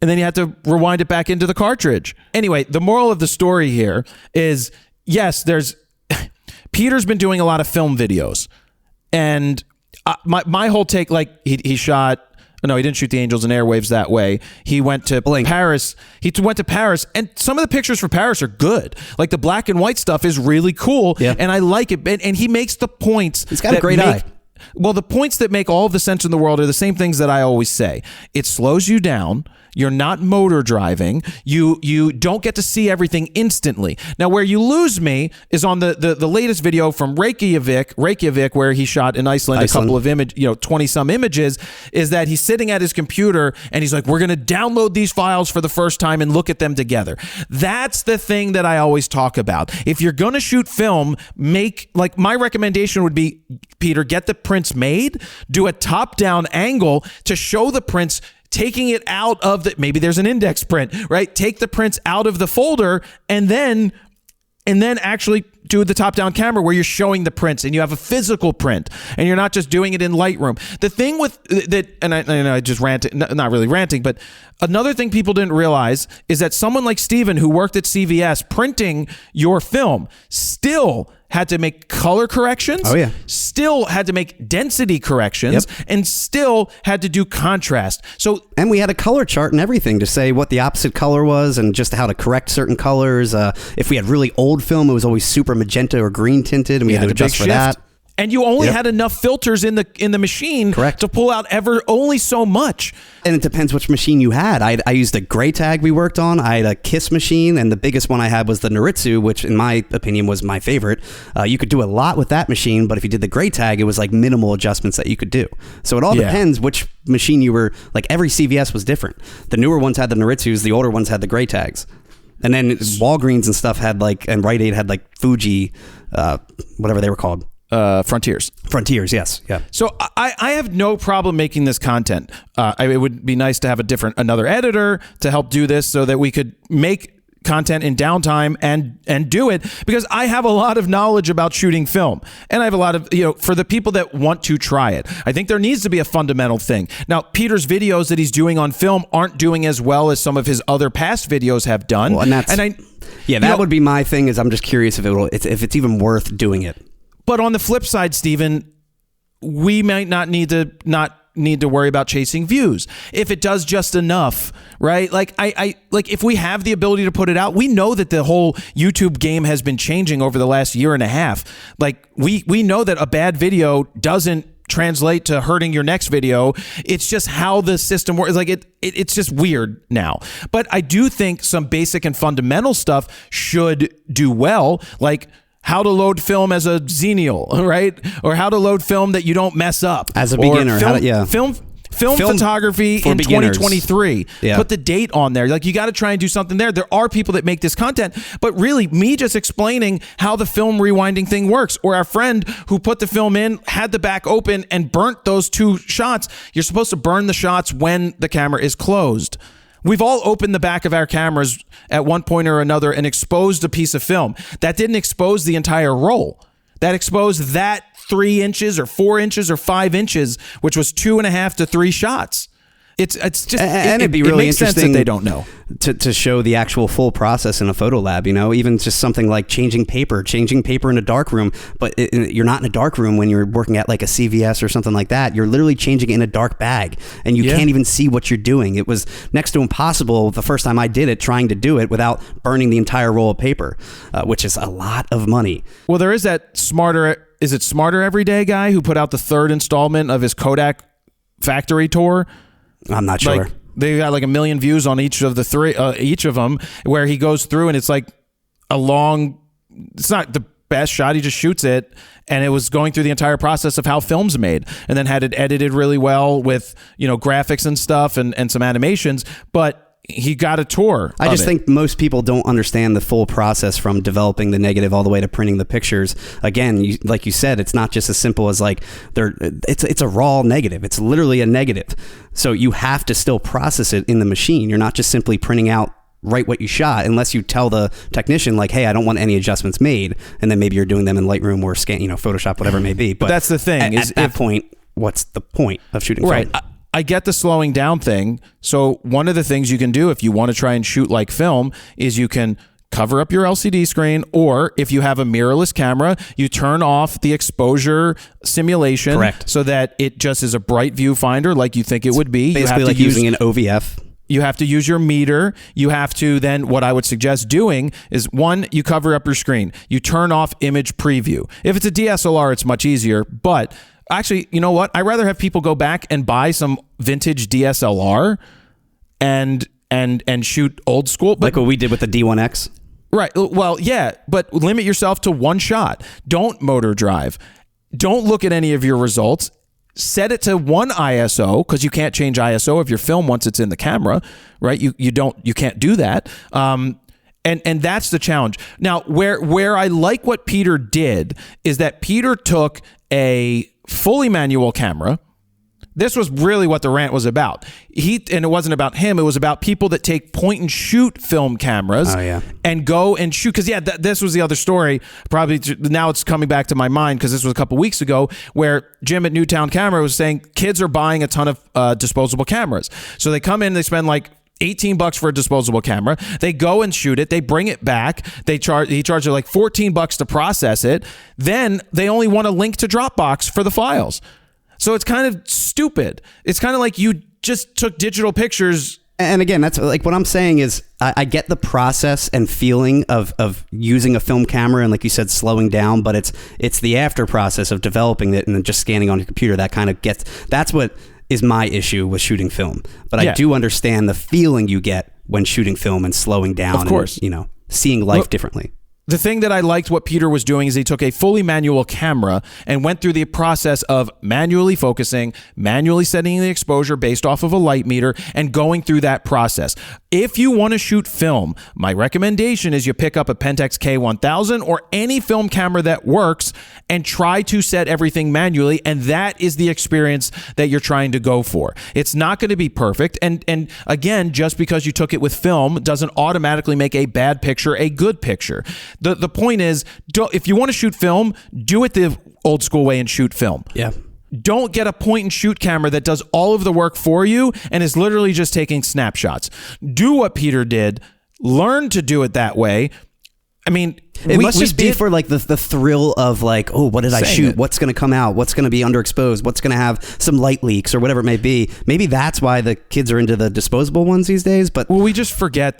And then you have to rewind it back into the cartridge. Anyway, the moral of the story here is, yes, Peter's been doing a lot of film videos. And my whole take, like he shot, no, he didn't shoot the Angels and Airwaves that way. He went to Paris. He went to Paris, and some of the pictures for Paris are good. Like the black and white stuff is really cool, and I like it. And he makes the points. He's got a great eye. Well, the points that make all of the sense in the world are the same things that I always say. It slows you down. You're not motor driving. You don't get to see everything instantly. Now, where you lose me is on the latest video from Reykjavik, where he shot in Iceland. A couple of 20-some images, is that he's sitting at his computer and he's like, we're going to download these files for the first time and look at them together. That's the thing that I always talk about. If you're going to shoot film, my recommendation would be, Peter, get the prints made, do a top-down angle to show the prints, taking it out of maybe there's an index print, right? Take the prints out of the folder and then actually do the top-down camera where you're showing the prints and you have a physical print and you're not just doing it in Lightroom. The thing with that, and I just ranted, not really ranting, but another thing people didn't realize is that someone like Steven, who worked at CVS printing your film, still had to make color corrections, still had to make density corrections, and still had to do contrast. And we had a color chart and everything to say what the opposite color was and just how to correct certain colors. If we had really old film, it was always super magenta or green tinted, and we had to adjust for that. And you only had enough filters in the machine to pull out only so much. And it depends which machine you had. I used a gray tag we worked on. I had a KISS machine, and the biggest one I had was the Noritsu, which in my opinion was my favorite. You could do a lot with that machine, but if you did the gray tag, it was like minimal adjustments that you could do. So it all depends which machine you were, like every CVS was different. The newer ones had the Noritsus, the older ones had the gray tags. And then Walgreens and stuff had and Rite Aid had Fuji, whatever they were called. Frontiers, yes, yeah. So I have no problem making this content. It would be nice to have another editor to help do this so that we could make content in downtime and do it, because I have a lot of knowledge about shooting film, and I have a lot of, for the people that want to try it, I think there needs to be a fundamental thing. Now, Peter's videos that he's doing on film aren't doing as well as some of his other past videos have done. Well, that would be my thing, is I'm just curious if it's even worth doing it. But on the flip side, Steven, we might not need to worry about chasing views if it does just enough, right? Like if we have the ability to put it out, we know that the whole YouTube game has been changing over the last year and a half. Like we know that a bad video doesn't translate to hurting your next video. It's just how the system works. Like it's just weird now. But I do think some basic and fundamental stuff should do well, like how to load film as a Xenial, right? Or how to load film that you don't mess up. As a beginner. Film photography in 2023. Yeah. Put the date on there. Like, you got to try and do something there. There are people that make this content, but really me just explaining how the film rewinding thing works, or our friend who put the film in, had the back open and burnt those 2 shots. You're supposed to burn the shots when the camera is closed. We've all opened the back of our cameras at one point or another and exposed a piece of film. That didn't expose the entire roll. That exposed that 3 inches or 4 inches or 5 inches, which was 2.5 to 3 shots. It's just, and it'd be really makes interesting sense that they don't know to show the actual full process in a photo lab. Even just something like changing paper in a dark room. But you're not in a dark room when you're working at like a CVS or something like that. You're literally changing it in a dark bag, and you can't even see what you're doing. It was next to impossible the first time I did it, trying to do it without burning the entire roll of paper, which is a lot of money. Well, there is that Smarter Every Day guy who put out the 3rd installment of his Kodak factory tour. I'm not sure. Like, they got like 1 million views on each of the 3, each of them, where he goes through and it's like it's not the best shot. He just shoots it, and it was going through the entire process of how film's made, and then had it edited really well with, graphics and stuff and some animations, but he got a tour. I just think most people don't understand the full process from developing the negative all the way to printing the pictures. Again, like you said, it's not just as simple as like it's a raw negative. It's literally a negative. So you have to still process it in the machine. You're not just simply printing out right what you shot, unless you tell the technician like, hey, I don't want any adjustments made, and then maybe you're doing them in Lightroom or Photoshop, whatever it may be. But that's the thing. At that point, what's the point of shooting film? Right. I get the slowing down thing. So one of the things you can do if you want to try and shoot like film is you can cover up your LCD screen, or if you have a mirrorless camera, you turn off the exposure simulation. Correct. So that it just is a bright viewfinder like you think it would be. Basically like using an OVF. You have to use your meter. You have to then, what I would suggest doing is, one, you cover up your screen. You turn off image preview. If it's a DSLR, it's much easier. But actually, you know what? I'd rather have people go back and buy some vintage DSLR and shoot old school. But, like what we did with the D1X? Right. Well, yeah, but limit yourself to one shot. Don't motor drive. Don't look at any of your results. Set it to one ISO, because you can't change ISO of your film once it's in the camera, right? You can't do that. And that's the challenge. Now, where I like what Peter did is that Peter took a fully manual camera. This was really what the rant was about. And it wasn't about him. It was about people that take point and shoot film cameras and go and shoot. Because, this was the other story. Probably now it's coming back to my mind because this was a couple weeks ago where Jim at Newtown Camera was saying kids are buying a ton of disposable cameras. So they come in and they spend like $18 for a disposable camera. They go and shoot it. They bring it back. He charges like $14 to process it. Then they only want a link to Dropbox for the files. So it's kind of stupid. It's kind of like you just took digital pictures. And again, that's like what I'm saying is I get the process and feeling of using a film camera and, like you said, slowing down, but it's the after process of developing it and then just scanning on your computer that kind of that's what is my issue with shooting film. But I do understand the feeling you get when shooting film and slowing down. Of course. And, seeing life differently. The thing that I liked what Peter was doing is he took a fully manual camera and went through the process of manually focusing, manually setting the exposure based off of a light meter, and going through that process. If you want to shoot film, my recommendation is you pick up a Pentax K1000 or any film camera that works and try to set everything manually, and that is the experience that you're trying to go for. It's not going to be perfect, and again, just because you took it with film doesn't automatically make a bad picture a good picture. The point is, if you want to shoot film, do it the old school way and shoot film. Yeah. Don't get a point and shoot camera that does all of the work for you and is literally just taking snapshots. Do what Peter did. Learn to do it that way. I mean, it must just be for like the thrill of like, oh, what did I shoot? What's going to come out? What's going to be underexposed? What's going to have some light leaks or whatever it may be? Maybe that's why the kids are into the disposable ones these days. But we just forget,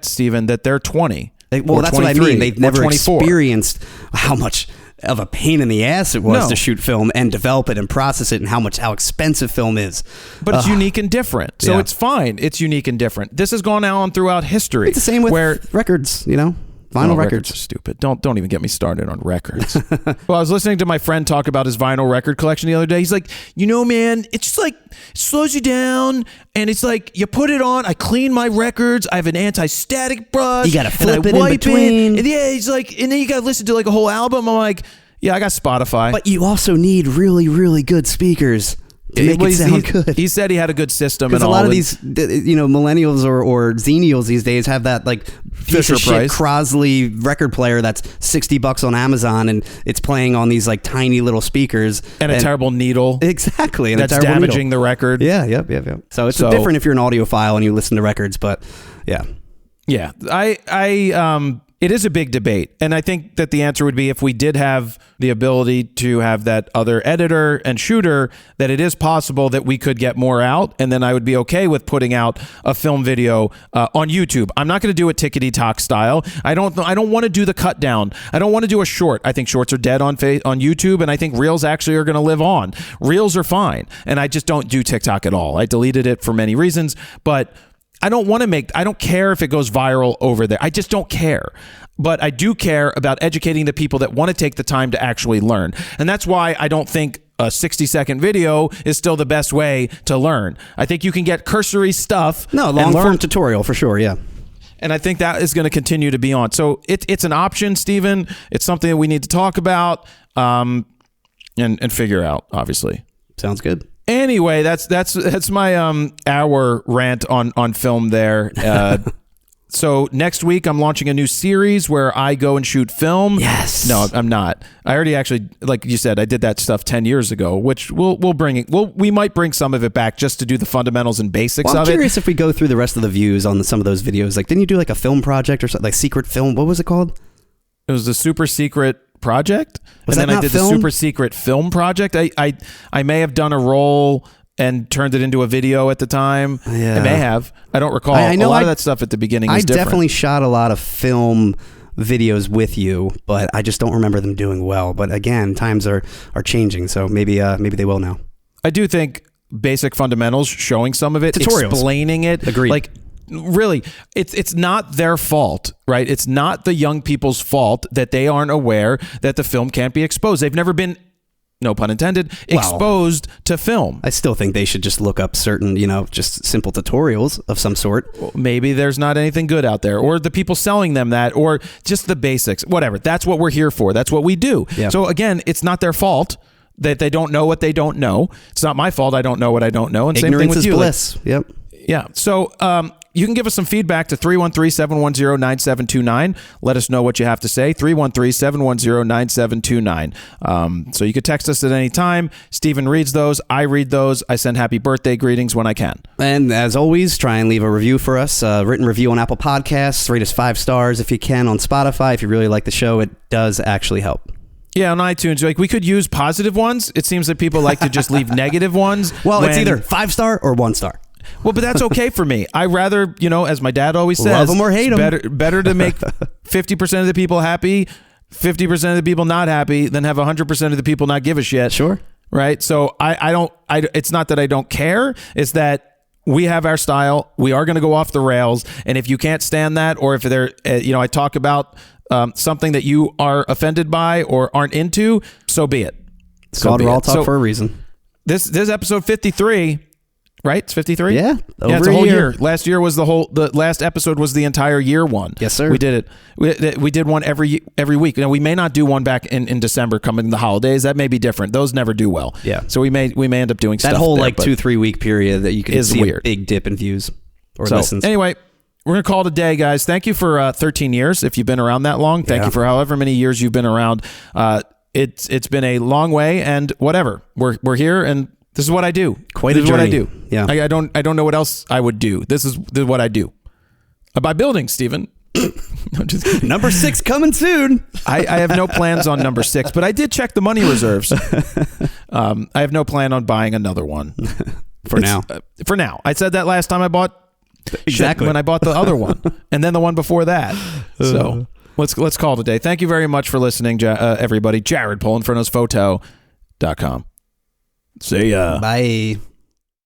Stephen, that they're 20. Well, that's what I mean. They've never experienced how much of a pain in the ass it was to shoot film and develop it and process it, and how expensive film is. But it's unique and different. So it's fine. It's unique and different. This has gone on throughout history. It's the same with records, vinyl records are stupid. Don't even get me started on records. Well, I was listening to my friend talk about his vinyl record collection the other day. He's like, man, it's just like, it slows you down, and it's like, you put it on, I clean my records, I have an anti-static brush. You got to flip it in between. And he's like, and then you got to listen to like a whole album. I'm like, I got Spotify. But you also need really, really good speakers to make it sound good. He said he had a good system. Because a lot of these, millennials or Xenials these days have that like Fisher Price Crosley record player that's $60 on Amazon, and it's playing on these like tiny little speakers and a terrible needle. Exactly, and that's damaging the record. Yeah, yep. So it's different if you're an audiophile and you listen to records, but yeah. It is a big debate, and I think that the answer would be if we did have the ability to have that other editor and shooter, that it is possible that we could get more out, and then I would be okay with putting out a film video on YouTube. I'm not going to do it tickety-tock style. I don't want to do the cut down. I don't want to do a short. I think shorts are dead on YouTube, and I think Reels actually are going to live on. Reels are fine, and I just don't do TikTok at all. I deleted it for many reasons, but I don't care if it goes viral over there. I just don't care. But I do care about educating the people that want to take the time to actually learn. And that's why I don't think a 60-second video is still the best way to learn. I think you can get cursory stuff. No, long-form tutorial for sure, yeah. And I think that is going to continue to be on. So it's an option, Stephen. It's something that we need to talk about and figure out, obviously. Sounds good. Anyway, that's my hour rant on film there. So next week I'm launching a new series where I go and shoot film. Yes. No, I'm not. I already actually, like you said, I did that stuff 10 years ago, which we'll bring it. We might bring some of it back just to do the fundamentals and basics I'm of it. I'm curious if we go through the rest of the views on some of those videos. Like, didn't you do like a film project or something, like secret film? What was it called? It was the super secret project. Was and that then I not did film? the super secret film project. I may have done a roll and turned it into a video at the time. Yeah. I may have. I don't recall. I know a lot of that stuff at the beginning I is different. definitely shot a lot of film videos with you, but I just don't remember them doing well. But again, times are changing, so maybe they will now. I do think basic fundamentals, showing some of it, Tutorials. explaining it. Agreed. Like, really, it's not their fault, right? It's not the young people's fault that they aren't aware that the film can't be exposed. They've never been, no pun intended, exposed to film. I still think they should just look up certain, just simple tutorials of some sort. Maybe there's not anything good out there, or the people selling them that, or just the basics, whatever. That's what we're here for. That's what we do. Yeah. So again, it's not their fault that they don't know what they don't know. It's not my fault I don't know what I don't know. And Ignorance same thing with is you. bliss. Yep. Yeah. So you can give us some feedback to 313-710-9729. Let us know what you have to say. 313-710-9729. So you could text us at any time. Steven reads those. I read those. I send happy birthday greetings when I can. And as always, try and leave a review for us. Written review on Apple Podcasts. Rate us 5 stars if you can on Spotify. If you really like the show, it does actually help. Yeah, on iTunes, like we could use positive ones. It seems that people like to just leave negative ones. Well, it's either 5 star or 1 star. Well, but that's okay for me. I rather, as my dad always says, love them or hate them. Better to make 50% of the people happy, 50% of the people not happy, than have 100% of the people not give a shit. Sure. Right. So it's not that I don't care. It's that we have our style. We are going to go off the rails. And if you can't stand that, or if they're, I talk about something that you are offended by or aren't into, so be it. It's called RAWtalk for a reason. This episode 53. Right? It's 53? Yeah. It's a whole year. Last year was the last episode was the entire year one. Yes, sir. We did it. We did one every week. Now, we may not do one back in December coming the holidays. That may be different. Those never do well. Yeah. So we may end up doing that stuff whole there, 2-3 week period that you can see weird. a big dip in views or listens. Anyway, we're going to call it a day, guys. Thank you for 13 years. If you've been around that long, thank you for however many years you've been around. It's been a long way, and whatever. We're here, and this is what I do. Quite a journey. What I do. Yeah. I don't know what else I would do. This is what I do. I buy buildings, Steven. No, just kidding. Number 6 coming soon. I have no plans on number 6, but I did check the money reserves. I have no plan on buying another one. For now. For now. I said that last time I bought Exactly. when I bought the other one, and then the one before that. So let's call it a day. Thank you very much for listening, everybody. Jared Polin, FroKnowsPhoto.com. See ya. Bye.